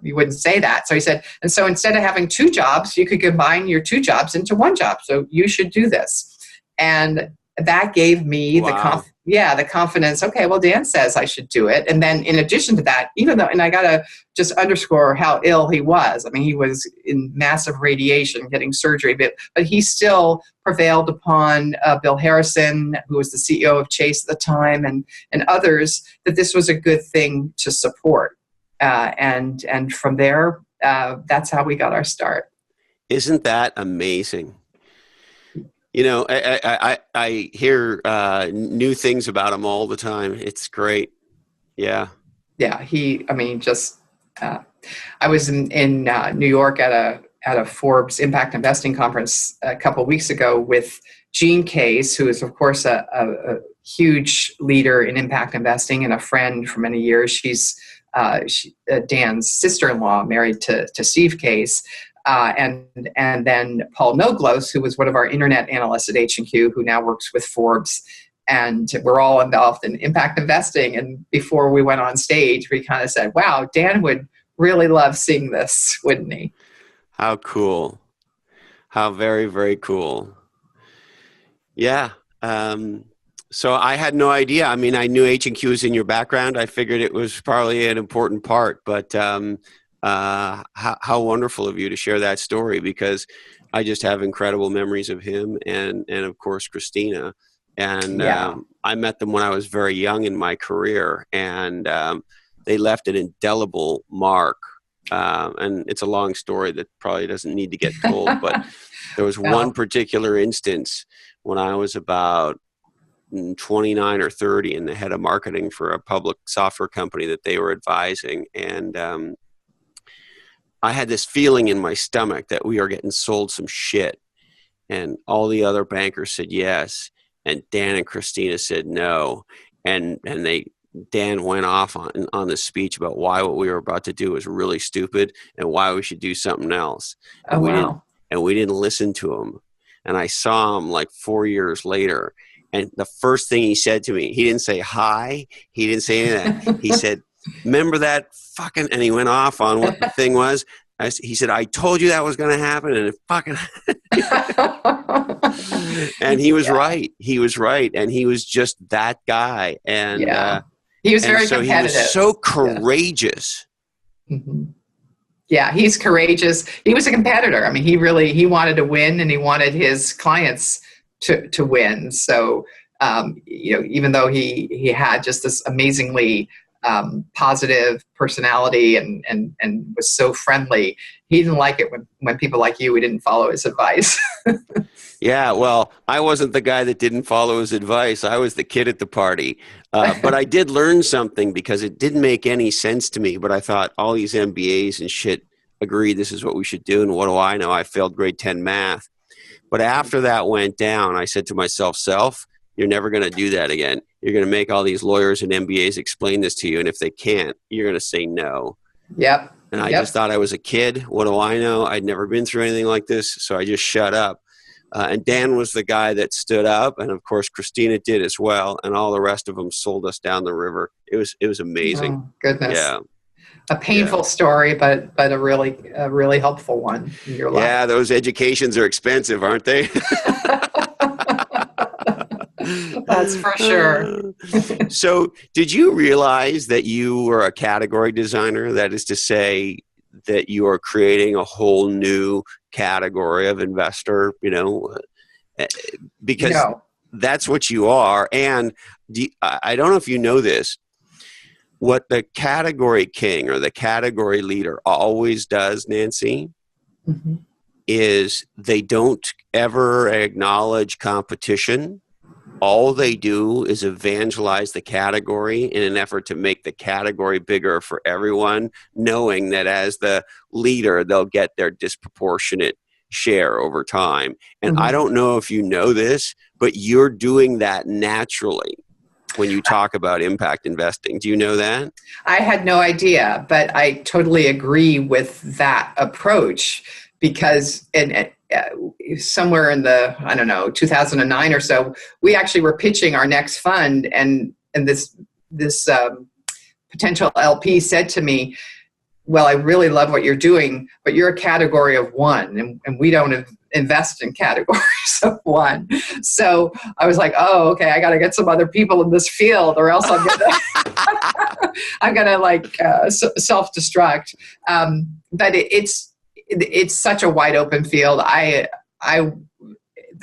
S2: you wouldn't say that. So he said, and so instead of having 2 jobs, you could combine your 2 jobs into 1 job. So you should do this. And that gave me the confidence. Okay, well, Dan says I should do it. And then in addition to that, and I got to just underscore how ill he was. I mean, he was in massive radiation, getting surgery, but he still prevailed upon Bill Harrison, who was the CEO of Chase at the time, and others, that this was a good thing to support. And from there, that's how we got our start.
S1: Isn't that amazing? You know, I hear new things about him all the time. It's great. Yeah.
S2: Yeah. I was in New York at a Forbes Impact Investing conference a couple of weeks ago with Jean Case, who is, of course, a huge leader in impact investing and a friend for many years. She's Dan's sister-in-law, married to Steve Case. And then Paul Noglos, who was one of our internet analysts at H&Q, who now works with Forbes. And we're all involved in impact investing. And before we went on stage, we kind of said, wow, Dan would really love seeing this, wouldn't he?
S1: How cool. How very, very cool. Yeah. So I had no idea. I mean, I knew H&Q was in your background. I figured it was probably an important part, but how wonderful of you to share that story, because I just have incredible memories of him and of course Christina, and I met them when I was very young in my career, and they left an indelible mark, and it's a long story that probably doesn't need to get told, but there was one particular instance when I was about 29 or 30 and the head of marketing for a public software company that they were advising, and I had this feeling in my stomach that we are getting sold some shit. And all the other bankers said yes. And Dan and Christina said no. And Dan went off on this speech about why what we were about to do was really stupid and why we should do something else. And we didn't listen to him. And I saw him like 4 years later. And the first thing he said to me, he didn't say hi. He didn't say anything. He said, remember that fucking, and he went off on what the thing was. He said, I told you that was going to happen, and it fucking and he was right. He was right, and he was just that guy. And
S2: yeah, he was very
S1: so
S2: competitive.
S1: he was so courageous.
S2: Yeah. Mm-hmm. Yeah, he's courageous. He was a competitor. I mean, he wanted to win, and he wanted his clients to win. So, even though he had just this amazingly positive personality and was so friendly, he didn't like it when people like you, we didn't follow his advice.
S1: Yeah, well, I wasn't the guy that didn't follow his advice. I was the kid at the party. But I did learn something because it didn't make any sense to me. But I thought all these MBAs and shit agreed this is what we should do. And what do I know? I failed grade 10 math. But after that went down, I said to myself, you're never going to do that again. You're going to make all these lawyers and MBAs explain this to you. And if they can't, you're going to say no.
S2: Yep.
S1: And I just thought I was a kid. What do I know? I'd never been through anything like this. So I just shut up. And Dan was the guy that stood up. And of course, Christina did as well. And all the rest of them sold us down the river. It was amazing.
S2: Oh, goodness.
S1: Yeah.
S2: A painful story, but a really helpful one in your life.
S1: Yeah, those educations are expensive, aren't they?
S2: That's for sure.
S1: So did you realize that you were a category designer? That is to say that you are creating a whole new category of investor, because that's what you are. And I don't know if you know this, what the category king or the category leader always does, Nancy, is they don't ever acknowledge competition. All they do is evangelize the category in an effort to make the category bigger for everyone, knowing that as the leader, they'll get their disproportionate share over time. And I don't know if you know this, but you're doing that naturally when you talk about impact investing. Do you know that? I
S2: had no idea, but I totally agree with that approach because somewhere in the, 2009 or so, we actually were pitching our next fund, and this potential LP said to me, well, I really love what you're doing, but you're a category of one, and we don't invest in categories of one. So I was like, oh, okay, I got to get some other people in this field, or else I'm gonna self-destruct. But it's such a wide open field. The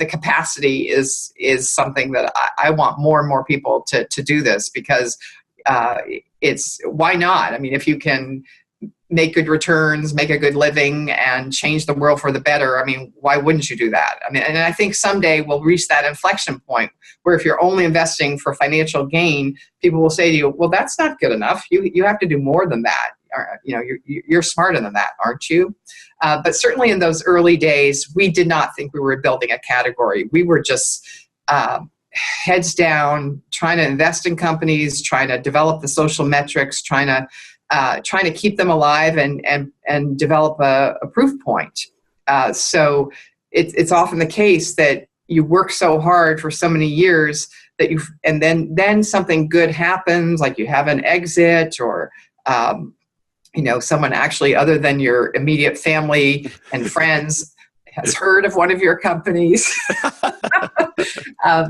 S2: capacity is something that I want more and more people to do this, because why not? I mean, if you can make good returns, make a good living, and change the world for the better, I mean, why wouldn't you do that? I mean, and I think someday we'll reach that inflection point where if you're only investing for financial gain, people will say to you, well, that's not good enough. You have to do more than that. You're smarter than that, aren't you? But certainly in those early days, we did not think we were building a category. We were just heads down, trying to invest in companies, trying to develop the social metrics, trying to keep them alive and develop a proof point. So it's often the case that you work so hard for so many years that and then something good happens, like you have an exit, or someone actually other than your immediate family and friends has heard of one of your companies.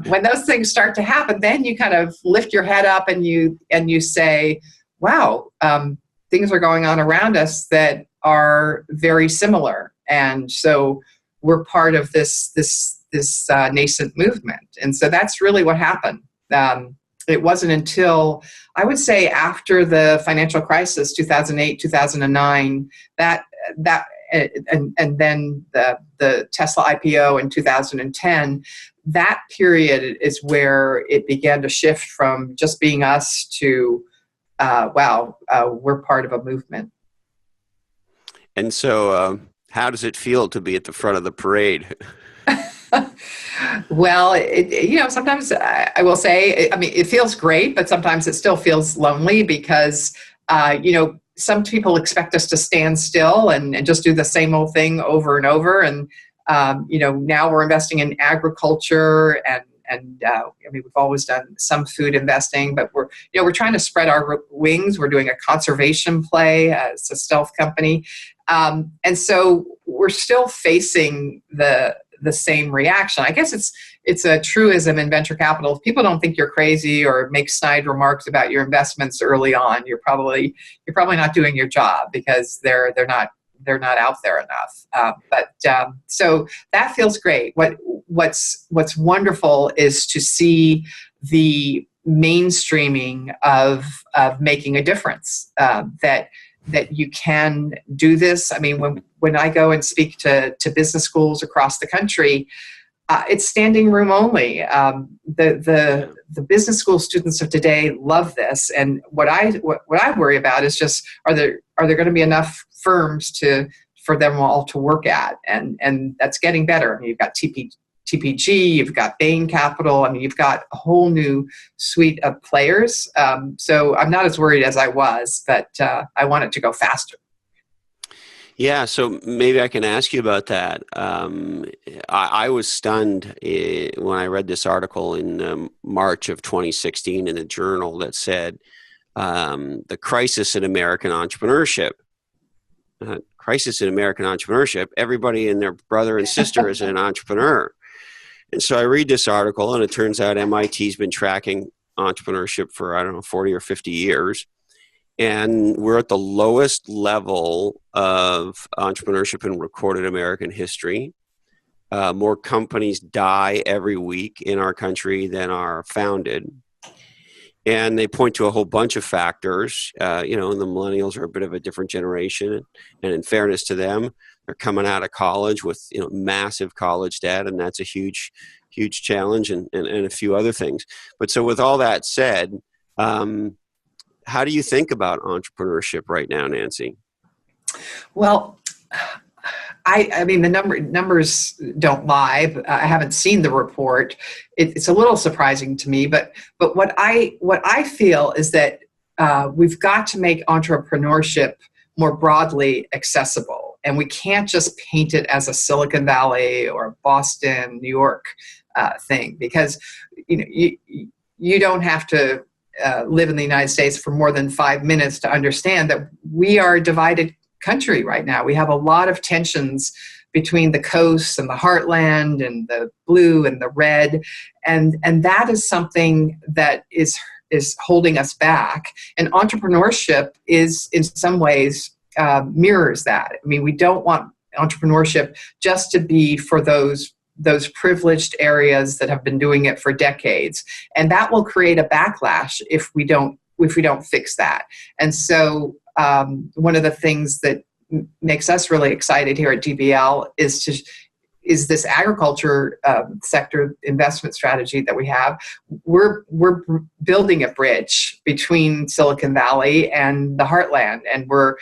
S2: When those things start to happen, then you kind of lift your head up and you say, wow, things are going on around us that are very similar. And so we're part of this nascent movement. And so that's really what happened. It wasn't until, I would say, after the financial crisis, 2008, 2009, and then the Tesla IPO in 2010, that period is where it began to shift from just being us to, we're part of a movement.
S1: And so how does it feel to be at the front of the parade?
S2: Well, sometimes I will say, it feels great, but sometimes it still feels lonely because, some people expect us to stand still and just do the same old thing over and over. And, now we're investing in agriculture and we've always done some food investing, but we're trying to spread our wings. We're doing a conservation play. It's a stealth company. And so we're still facing the same reaction. I guess it's a truism in venture capital. If people don't think you're crazy or make snide remarks about your investments early on, you're probably not doing your job, because they're not out there enough. So that feels great. What's wonderful is to see the mainstreaming of making a difference. That you can do this. I mean, when I go and speak to business schools across the country, it's standing room only. The business school students of today love this, and what I worry about is just are there going to be enough firms for them all to work at, and that's getting better. I mean, you've got TPG, you've got Bain Capital. I mean, you've got a whole new suite of players. So I'm not as worried as I was, but I want it to go faster.
S1: Yeah, so maybe I can ask you about that. I was stunned when I read this article in March of 2016 in the Journal that said the crisis in American entrepreneurship. Crisis in American entrepreneurship. Everybody and their brother and sister is an entrepreneur. And so I read this article, and it turns out MIT's been tracking entrepreneurship for, 40 or 50 years. And we're at the lowest level of entrepreneurship in recorded American history. More companies die every week in our country than are founded. And they point to a whole bunch of factors. And the millennials are a bit of a different generation. And in fairness to them, they're coming out of college with massive college debt, and that's a huge challenge, and a few other things. But so with all that said, how do you think about entrepreneurship right now, Nancy?
S2: Well, I mean, the numbers don't lie. I haven't seen the report. It's a little surprising to me, but what I feel is that we've got to make entrepreneurship more broadly accessible, and we can't just paint it as a Silicon Valley or Boston, New York thing, because you don't have to live in the United States for more than 5 minutes to understand that we are a divided country right now. We have a lot of tensions between the coast and the heartland and the blue and the red, and that is something that is holding us back. And entrepreneurship is, in some ways, mirrors that. I mean, we don't want entrepreneurship just to be for those privileged areas that have been doing it for decades, and that will create a backlash if we don't fix that. And so one of the things that makes us really excited here at DBL is this agriculture sector investment strategy that we have. We're building a bridge between Silicon Valley and the heartland, and we're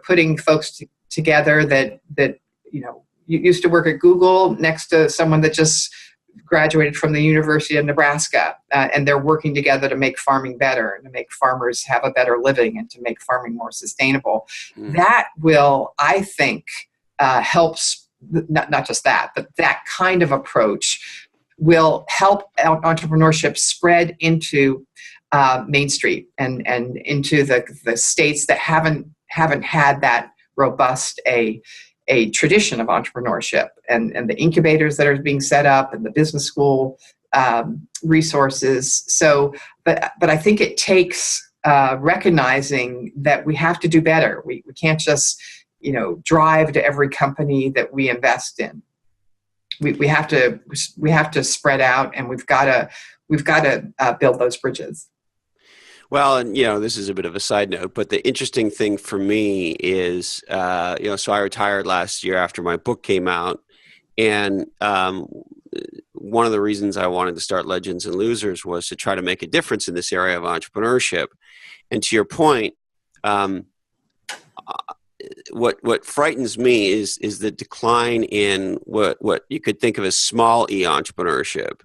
S2: putting folks together that you used to work at Google next to someone that just graduated from the University of Nebraska, and they're working together to make farming better and to make farmers have a better living and to make farming more sustainable. That will, I think, helps, not just that, but that kind of approach will help entrepreneurship spread into Main Street and into the states that haven't had that robust a tradition of entrepreneurship, and the incubators that are being set up and the business school resources. So, but I think it takes recognizing that we have to do better. We can't just drive to every company that we invest in. We have to spread out, and we've got to build those bridges.
S1: Well, and this is a bit of a side note, but the interesting thing for me is, so I retired last year after my book came out, and one of the reasons I wanted to start Legends and Losers was to try to make a difference in this area of entrepreneurship. And to your point, what frightens me is the decline in what you could think of as small e entrepreneurship.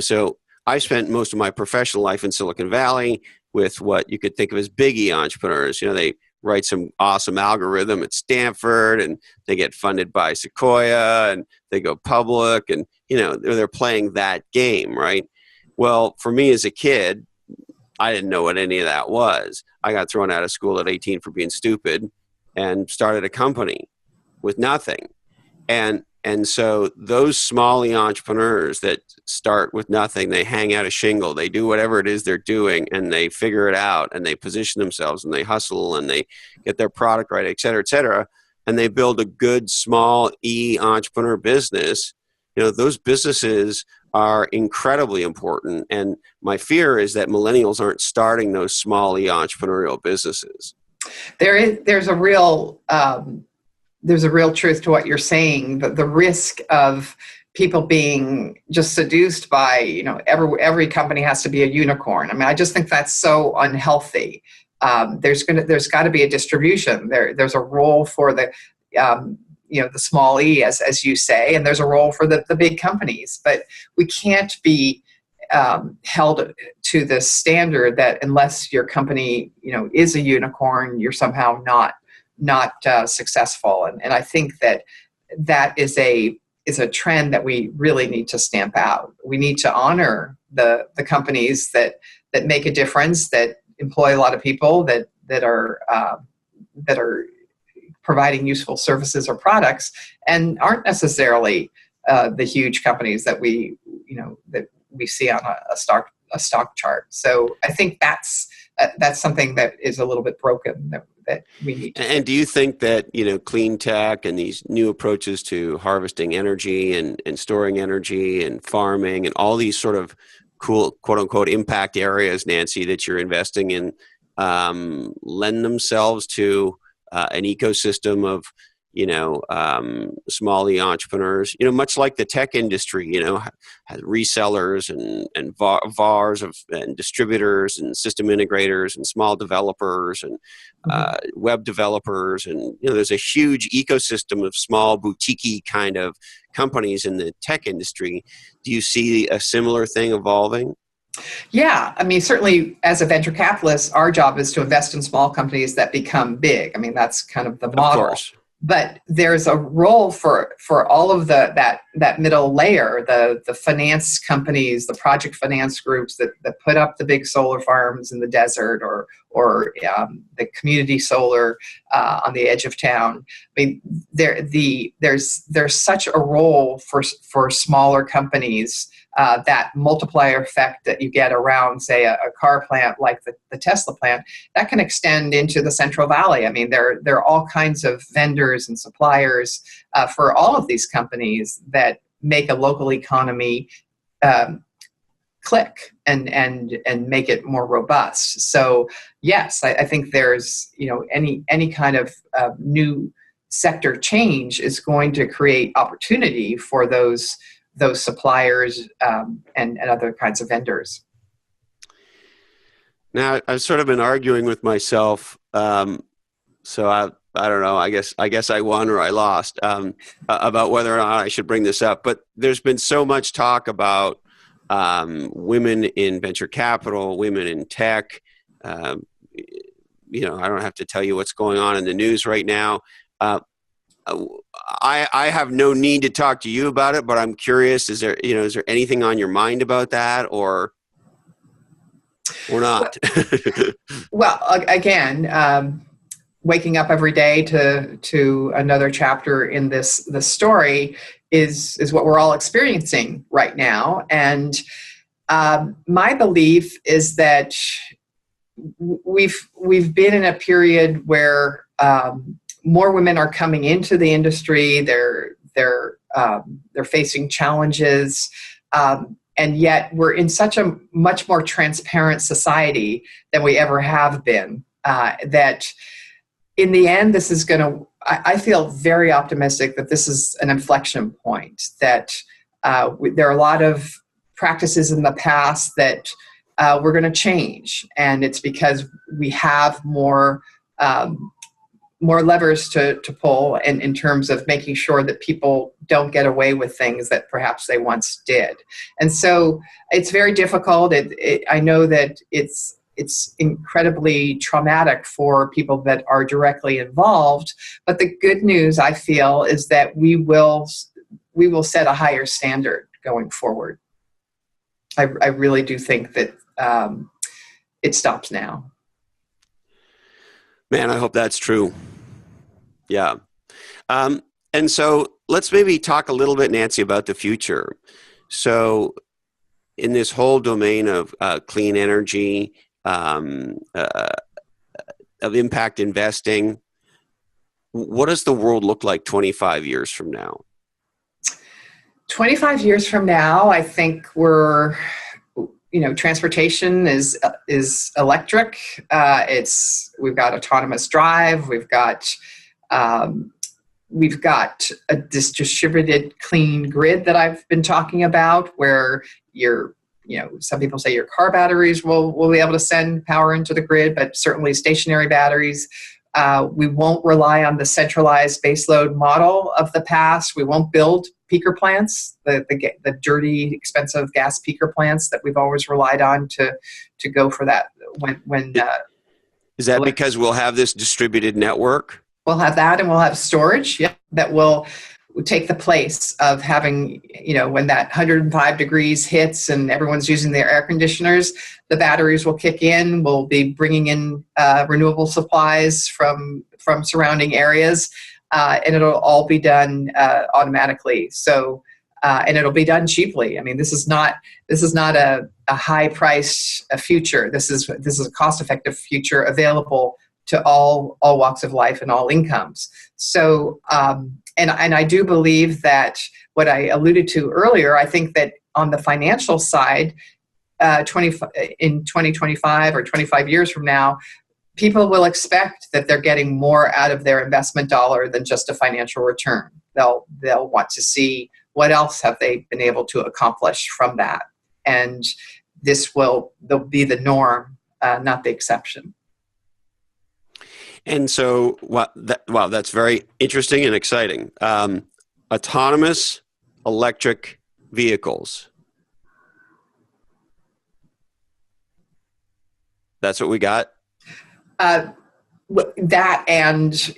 S1: So I spent most of my professional life in Silicon Valley with what you could think of as big E entrepreneurs. They write some awesome algorithm at Stanford, and they get funded by Sequoia, and they go public, and they're playing that game, right? Well, for me as a kid, I didn't know what any of that was. I got thrown out of school at 18 for being stupid, and started a company with nothing. And so those small entrepreneurs that start with nothing, they hang out a shingle, they do whatever it is they're doing, and they figure it out, and they position themselves, and they hustle, and they get their product right, et cetera, and they build a good small entrepreneur business. Those businesses are incredibly important. And my fear is that millennials aren't starting those small entrepreneurial businesses.
S2: There's a real truth to what you're saying. The risk of people being just seduced by, every company has to be a unicorn. I mean, I just think that's so unhealthy. There's got to be a distribution. There's a role for the the small as you say, and there's a role for the big companies. But we can't be held to the standard that unless your company is a unicorn, you're somehow not successful. And I think that is a trend that we really need to stamp out. We need to honor the companies that make a difference, that employ a lot of people, that are providing useful services or products, and aren't necessarily the huge companies that we see on a stock chart. So I think that's something that is a little bit broken that we need to.
S1: And do you think that clean tech and these new approaches to harvesting energy and storing energy and farming and all these sort of cool quote unquote impact areas, Nancy, that you're investing in lend themselves to an ecosystem of small entrepreneurs, much like the tech industry, has resellers and VARs and distributors and system integrators and small developers and web developers. And, there's a huge ecosystem of small boutique kind of companies in the tech industry. Do you see a similar thing evolving?
S2: Yeah, I mean, certainly as a venture capitalist, our job is to invest in small companies that become big. I mean, that's kind of the model.
S1: Of course.
S2: But there's a role for all of that middle layer, the finance companies, the project finance groups that put up the big solar farms in the desert or the community solar on the edge of town. I mean, there's such a role for smaller companies. That multiplier effect that you get around, say, a car plant like the Tesla plant, that can extend into the Central Valley. I mean, there are all kinds of vendors and suppliers for all of these companies that make a local economy click and make it more robust. So yes, I think there's any kind of new sector change is going to create opportunity for those suppliers and other kinds of vendors.
S1: Now, I've sort of been arguing with myself, so I don't know. I guess I won or I lost about whether or not I should bring this up. But there's been so much talk about women in venture capital, women in tech. I don't have to tell you what's going on in the news right now. I have no need to talk to you about it, but I'm curious, is there anything on your mind about that or not?
S2: Well, again, waking up every day to another chapter in this story is what we're all experiencing right now. And my belief is that we've been in a period where more women are coming into the industry. They're facing challenges, and yet we're in such a much more transparent society than we ever have been. That in the end, this is going to. I feel very optimistic that this is an inflection point. That there are a lot of practices in the past that we're going to change, and it's because we have more levers to pull in terms of making sure that people don't get away with things that perhaps they once did. And so it's very difficult. I know that it's incredibly traumatic for people that are directly involved. But the good news, I feel, is that we will set a higher standard going forward. I really do think that it stops now.
S1: Man, I hope that's true. Yeah. And so let's maybe talk a little bit, Nancy, about the future. So in this whole domain of clean energy, of impact investing, what does the world look like 25 years from now?
S2: 25 years from now, I think transportation is electric. We've got autonomous drive. We've got this distributed clean grid that I've been talking about, where some people say your car batteries will be able to send power into the grid, but certainly stationary batteries. We won't rely on the centralized baseload model of the past. We won't build peaker plants, the dirty, expensive gas peaker plants that we've always relied on to go for that.
S1: Is that because we'll have this distributed network?
S2: We'll have that, and we'll have storage that will take the place of having, when that 105 degrees hits and everyone's using their air conditioners, the batteries will kick in. We'll be bringing in renewable supplies from surrounding areas, and it'll all be done automatically. So, and it'll be done cheaply. I mean, this is not a high-priced future. This is a cost-effective future available to all walks of life and all incomes. So, and I do believe that what I alluded to earlier, I think that on the financial side, in 2025 or 25 years from now, people will expect that they're getting more out of their investment dollar than just a financial return. They'll want to see what else have they been able to accomplish from that, and they'll be the norm, not the exception.
S1: And so, wow, that's very interesting and exciting. Autonomous electric vehicles. That's what we got?
S2: That and,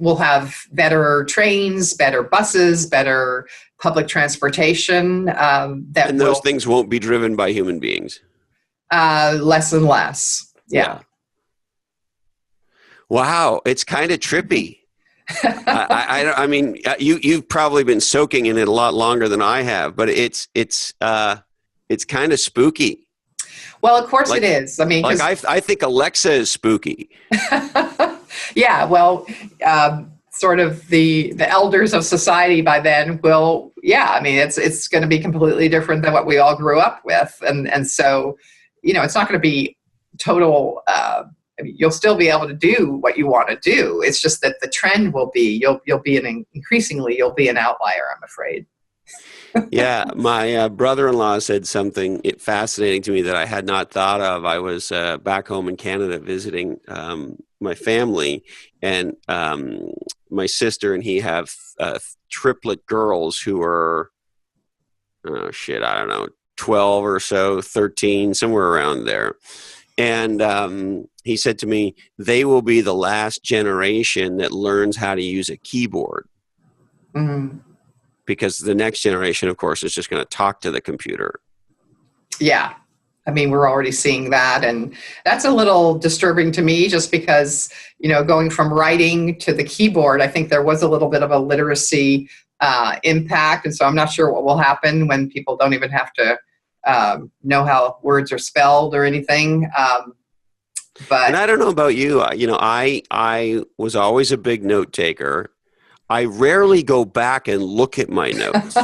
S2: we'll have better trains, better buses, better public transportation. And
S1: those things won't be driven by human beings?
S2: Less and less, yeah. Wow,
S1: it's kind of trippy. I mean, you've probably been soaking in it a lot longer than I have, but it's kind of spooky.
S2: Well, of course it is. I mean,
S1: I think Alexa is spooky.
S2: Yeah, well, sort of the elders of society by then will. Yeah, I mean, it's going to be completely different than what we all grew up with, and so it's not going to be total. You'll still be able to do what you want to do. It's just that the trend will be you'll be increasingly an outlier, I'm afraid.
S1: Yeah, my brother-in-law said something fascinating to me that I had not thought of. I was back home in Canada visiting my family, and my sister and he have triplet girls who are, I don't know, 12 or so, 13, somewhere around there. And he said to me, they will be the last generation that learns how to use a keyboard. Mm-hmm. Because the next generation, of course, is just going to talk to the computer. Yeah.
S2: I mean, we're already seeing that. And that's a little disturbing to me just because, going from writing to the keyboard, I think there was a little bit of a literacy impact. And so I'm not sure what will happen when people don't even have to know how words are spelled or anything.
S1: And I don't know about you. I was always a big note taker. I rarely go back and look at my notes.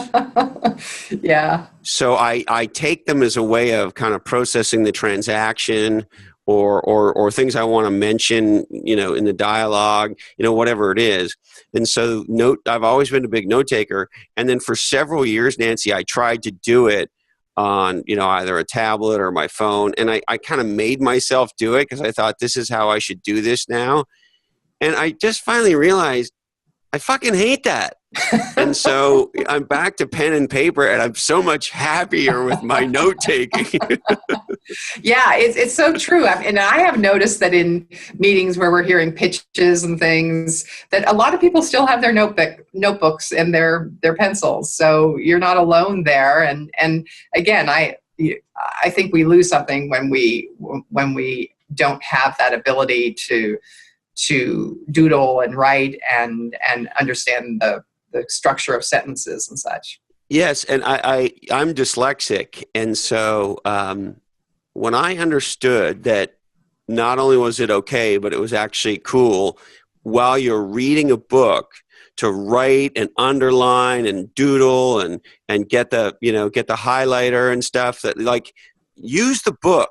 S2: Yeah.
S1: So I take them as a way of kind of processing the transaction or things I want to mention, in the dialogue, whatever it is. And so I've always been a big note taker. And then for several years, Nancy, I tried to do it on, either a tablet or my phone. And I kind of made myself do it because I thought this is how I should do this now. And I just finally realized I fucking hate that. And so I'm back to pen and paper, and I'm so much happier with my note taking.
S2: Yeah, it's so true. And I have noticed that in meetings where we're hearing pitches and things, that a lot of people still have their notebooks and their pencils. So you're not alone there. And again, I think we lose something when we don't have that ability to to doodle and write and understand the structure of sentences and such.
S1: Yes, and I'm dyslexic, and so when I understood that not only was it okay, but it was actually cool while you're reading a book to write and underline and doodle and get the highlighter and stuff, that like use the book.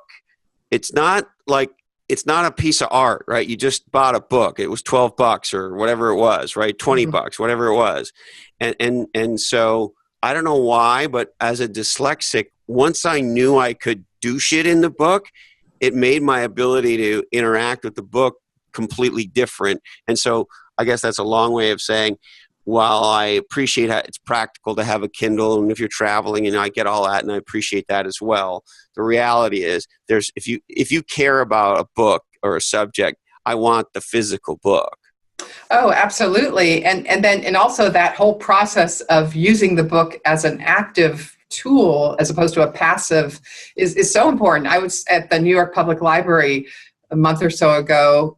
S1: It's not like it's not a piece of art, right? You just bought a book. It was $12 or whatever it was, right? $20, whatever it was. And so I don't know why, but as a dyslexic, once I knew I could do shit in the book, it made my ability to interact with the book completely different. And so I guess that's a long way of saying, while I appreciate how it's practical to have a Kindle, and if you're traveling, and I get all that, and I appreciate that as well. The reality is, if you care about a book or a subject, I want the physical book.
S2: Oh, absolutely. And also that whole process of using the book as an active tool as opposed to a passive is so important. I was at the New York Public Library a month or so ago,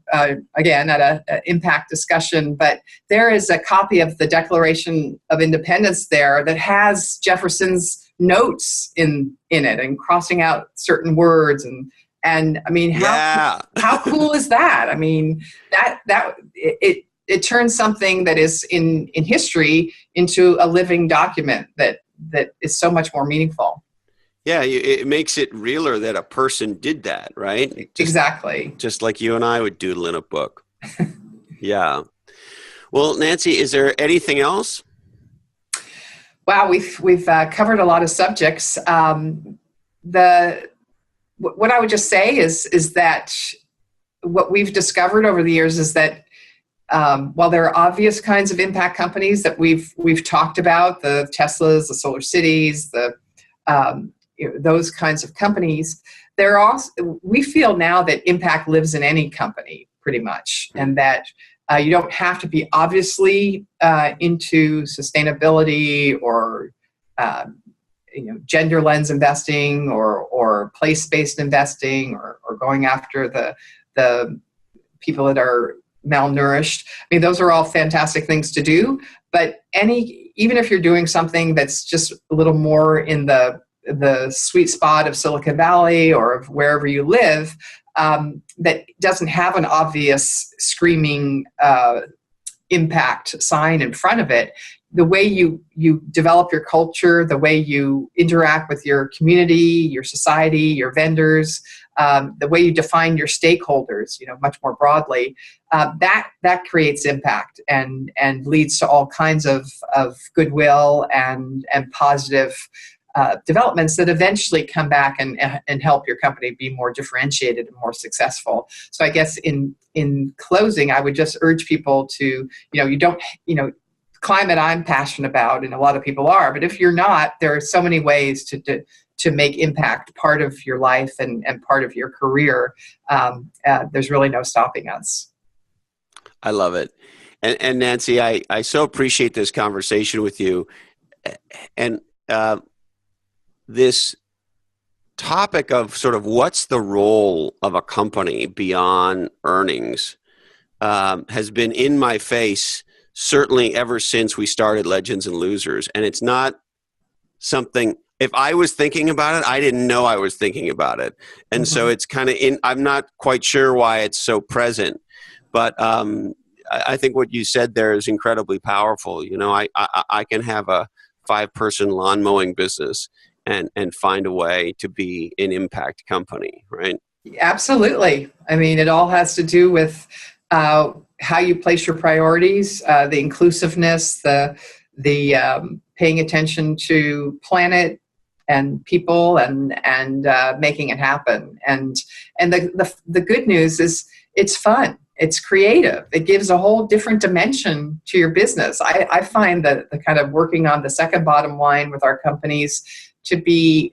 S2: again, at an impact discussion, but there is a copy of the Declaration of Independence there that has Jefferson's notes in it and crossing out certain words. And I mean, how cool is that? I mean, it turns something that is in history into a living document that is so much more meaningful.
S1: Yeah, it makes it realer that a person did that, right?
S2: Exactly.
S1: Just like you and I would doodle in a book. Yeah. Well, Nancy, is there anything else?
S2: Wow, we've covered a lot of subjects. What I would just say is that what we've discovered over the years is that while there are obvious kinds of impact companies that we've talked about, the Teslas, the Solar Cities, those kinds of companies, we feel now that impact lives in any company pretty much, and that you don't have to be obviously into sustainability or gender lens investing or place-based investing or going after the people that are malnourished. I mean, those are all fantastic things to do, but even if you're doing something that's just a little more in the sweet spot of Silicon Valley or of wherever you live, that doesn't have an obvious screaming impact sign in front of it, the way you develop your culture, the way you interact with your community, your society, your vendors, the way you define your stakeholders, much more broadly, that creates impact and leads to all kinds of goodwill and positive developments that eventually come back and help your company be more differentiated and more successful. So I guess in closing, I would just urge people to, climate I'm passionate about, and a lot of people are, but if you're not, there are so many ways to make impact part of your life and part of your career. There's really no stopping us.
S1: I love it. And Nancy, I so appreciate this conversation with you. And this topic of sort of what's the role of a company beyond earnings has been in my face certainly ever since we started Legends and Losers. And it's not something, if I was thinking about it, I didn't know I was thinking about it. And so it's kind of I'm not quite sure why it's so present, but I think what you said there is incredibly powerful. I can have a 5-person lawn mowing business and find a way to be an impact company, right?
S2: Absolutely. I mean, it all has to do with how you place your priorities, the inclusiveness, the paying attention to planet and people and making it happen. And the good news is it's fun. It's creative. It gives a whole different dimension to your business. I find that the kind of working on the second bottom line with our companies to be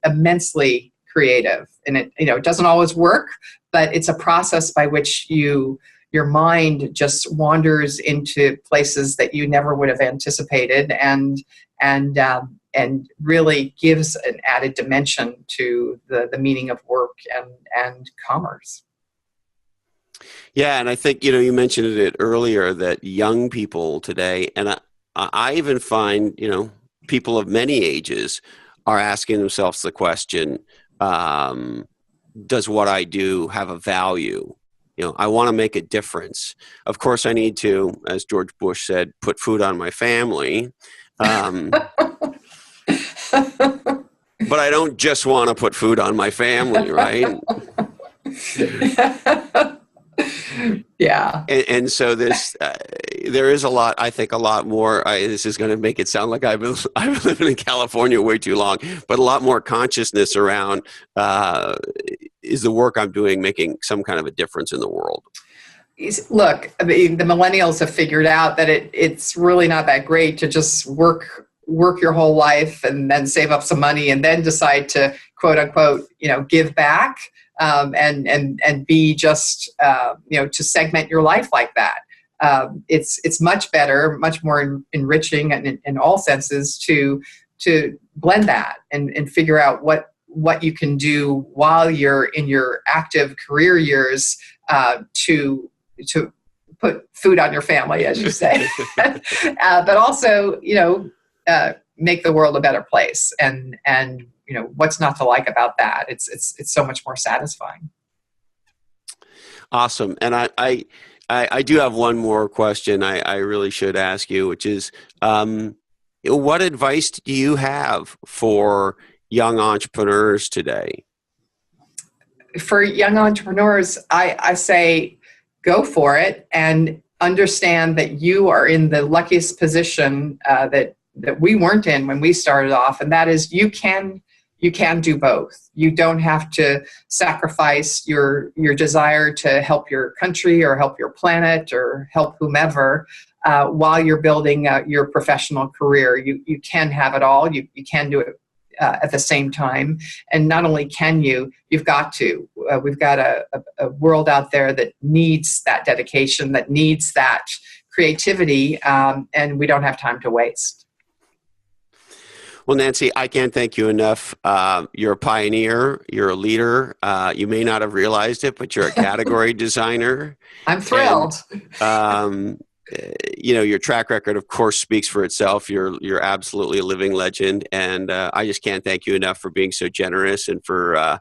S2: immensely creative. And it doesn't always work, but it's a process by which your mind just wanders into places that you never would have anticipated and really gives an added dimension to the meaning of work and commerce.
S1: Yeah, and I think, you mentioned it earlier that young people today, and I even find, people of many ages are asking themselves the question, um, does what I do have a value? I want to make a difference. Of course, I need to, as George Bush said, put food on my family. But I don't just want to put food on my family, right?
S2: Yeah.
S1: And so there is a lot. I think a lot more. This is going to make it sound like I've been living in California way too long, but a lot more consciousness around is the work I'm doing making some kind of a difference in the world.
S2: Look, I mean, the millennials have figured out that it's really not that great to just work your whole life and then save up some money and then decide to quote unquote, give back, and be just, to segment your life like that. It's much better, much more enriching in all senses to blend that and figure out what you can do while you're in your active career years, to put food on your family, as you say, but also, make the world a better place. And what's not to like about that? It's so much more satisfying.
S1: Awesome. And I do have one more question I really should ask you, which is, what advice do you have for young entrepreneurs today?
S2: For young entrepreneurs, I say go for it and understand that you are in the luckiest position that we weren't in when we started off, and that is you can do both. You don't have to sacrifice your desire to help your country or help your planet or help whomever while you're building your professional career. You can have it all. You can do it at the same time. And not only can you've got to. We've got a world out there that needs that dedication, that needs that creativity, and we don't have time to waste.
S1: Well, Nancy, I can't thank you enough. You're a pioneer. You're a leader. You may not have realized it, but you're a category designer.
S2: I'm thrilled.
S1: And, your track record, of course, speaks for itself. You're absolutely a living legend, and I just can't thank you enough for being so generous and for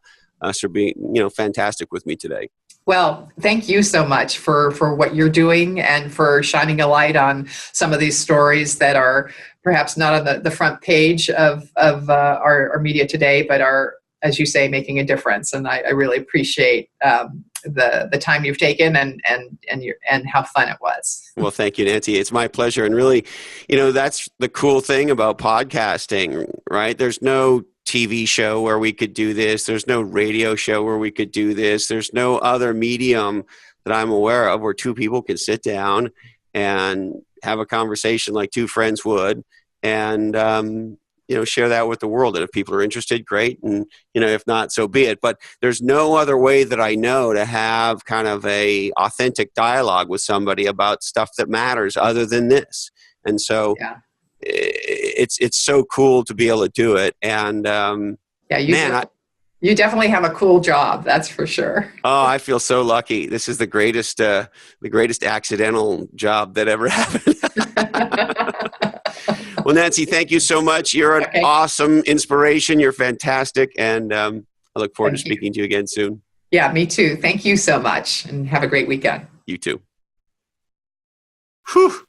S1: being fantastic with me today.
S2: Well, thank you so much for what you're doing and for shining a light on some of these stories that are perhaps not on the front page of our media today, but are, as you say, making a difference. And I really appreciate the time you've taken and how fun it was.
S1: Well, thank you, Nancy. It's my pleasure. And really, that's the cool thing about podcasting, right? There's no TV show where we could do this. There's no radio show where we could do this. There's no other medium that I'm aware of where two people can sit down and have a conversation like two friends would, and share that with the world. And if people are interested, great. And if not, so be it. But there's no other way that I know to have kind of a authentic dialogue with somebody about stuff that matters other than this. And so. Yeah. It's so cool to be able to do it, and
S2: you definitely have a cool job, that's for sure.
S1: Oh, I feel so lucky. This is the greatest accidental job that ever happened. Well, Nancy, thank you so much. You're an awesome inspiration. You're fantastic, and I look forward to speaking to you again soon.
S2: Yeah, me too. Thank you so much, and have a great weekend.
S1: You too. Whew.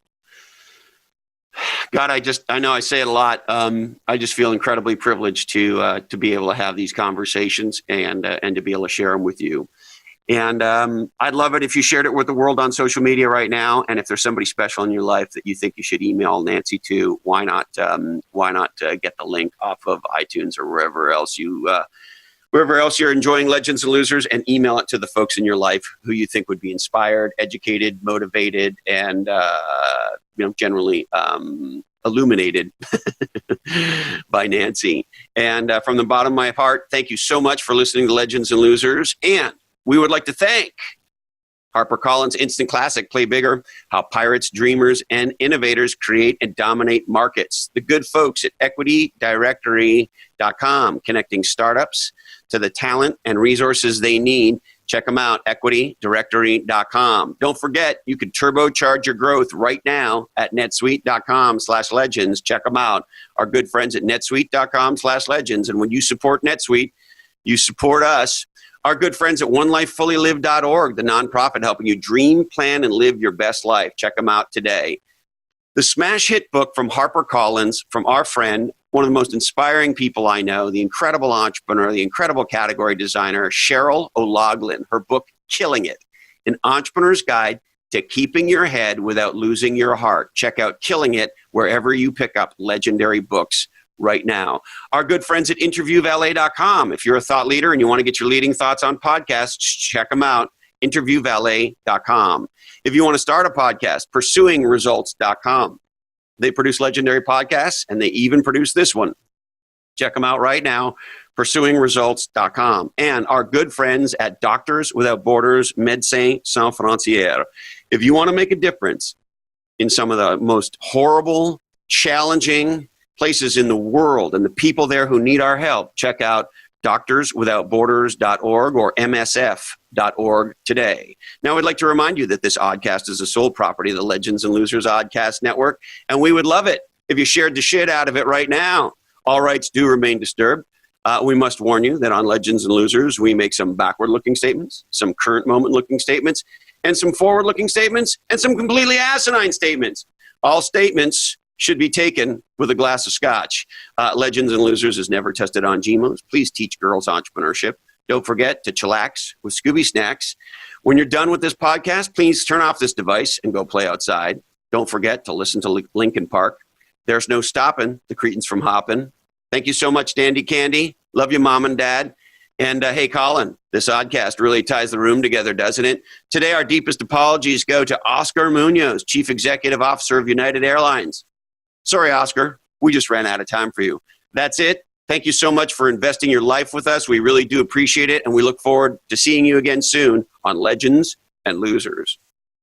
S1: God, I know I say it a lot. I just feel incredibly privileged to be able to have these conversations and to be able to share them with you. And I'd love it if you shared it with the world on social media right now. And if there's somebody special in your life that you think you should email Nancy to, why not get the link off of iTunes or wherever else you're enjoying Legends and Losers, and email it to the folks in your life who you think would be inspired, educated, motivated, and generally illuminated by Nancy. And from the bottom of my heart, thank you so much for listening to Legends and Losers. And we would like to thank HarperCollins Instant Classic, Play Bigger, How Pirates, Dreamers, and Innovators Create and Dominate Markets. The good folks at equitydirectory.com, connecting startups to the talent and resources they need Check them out, equitydirectory.com. Don't forget, you can turbocharge your growth right now at netsuite.com/legends. Check them out. Our good friends at netsuite.com/legends. And when you support NetSuite, you support us. Our good friends at onelifefullylive.org, the nonprofit helping you dream, plan, and live your best life. Check them out today. The smash hit book from HarperCollins, from our friend, one of the most inspiring people I know, the incredible entrepreneur, the incredible category designer, Cheryl O'Loughlin. Her book, Killing It, An Entrepreneur's Guide to Keeping Your Head Without Losing Your Heart. Check out Killing It wherever you pick up legendary books right now. Our good friends at interviewvalet.com. If you're a thought leader and you want to get your leading thoughts on podcasts, check them out, interviewvalet.com. If you want to start a podcast, pursuingresults.com. They produce legendary podcasts, and they even produce this one. Check them out right now, pursuingresults.com. And our good friends at Doctors Without Borders, Médecins Sans Frontières. If you want to make a difference in some of the most horrible, challenging places in the world and the people there who need our help, check out doctorswithoutborders.org or msf.org today. Now, I'd like to remind you that this oddcast is a sole property of the Legends and Losers Oddcast Network, and we would love it if you shared the shit out of it right now. All rights do remain disturbed. We must warn you that on Legends and Losers, we make some backward-looking statements, some current moment-looking statements, and some forward-looking statements, and some completely asinine statements. All statements should be taken with a glass of scotch. Legends and Losers is never tested on GMOs. Please teach girls entrepreneurship. Don't forget to chillax with Scooby Snacks. When you're done with this podcast, please turn off this device and go play outside. Don't forget to listen to Linkin Park. There's no stopping the cretins from hopping. Thank you so much, Dandy Candy. Love you, Mom and Dad. And hey, Colin, this oddcast really ties the room together, doesn't it? Today, our deepest apologies go to Oscar Munoz, Chief Executive Officer of United Airlines. Sorry, Oscar, we just ran out of time for you. That's it. Thank you so much for investing your life with us. We really do appreciate it, and we look forward to seeing you again soon on Legends and Losers.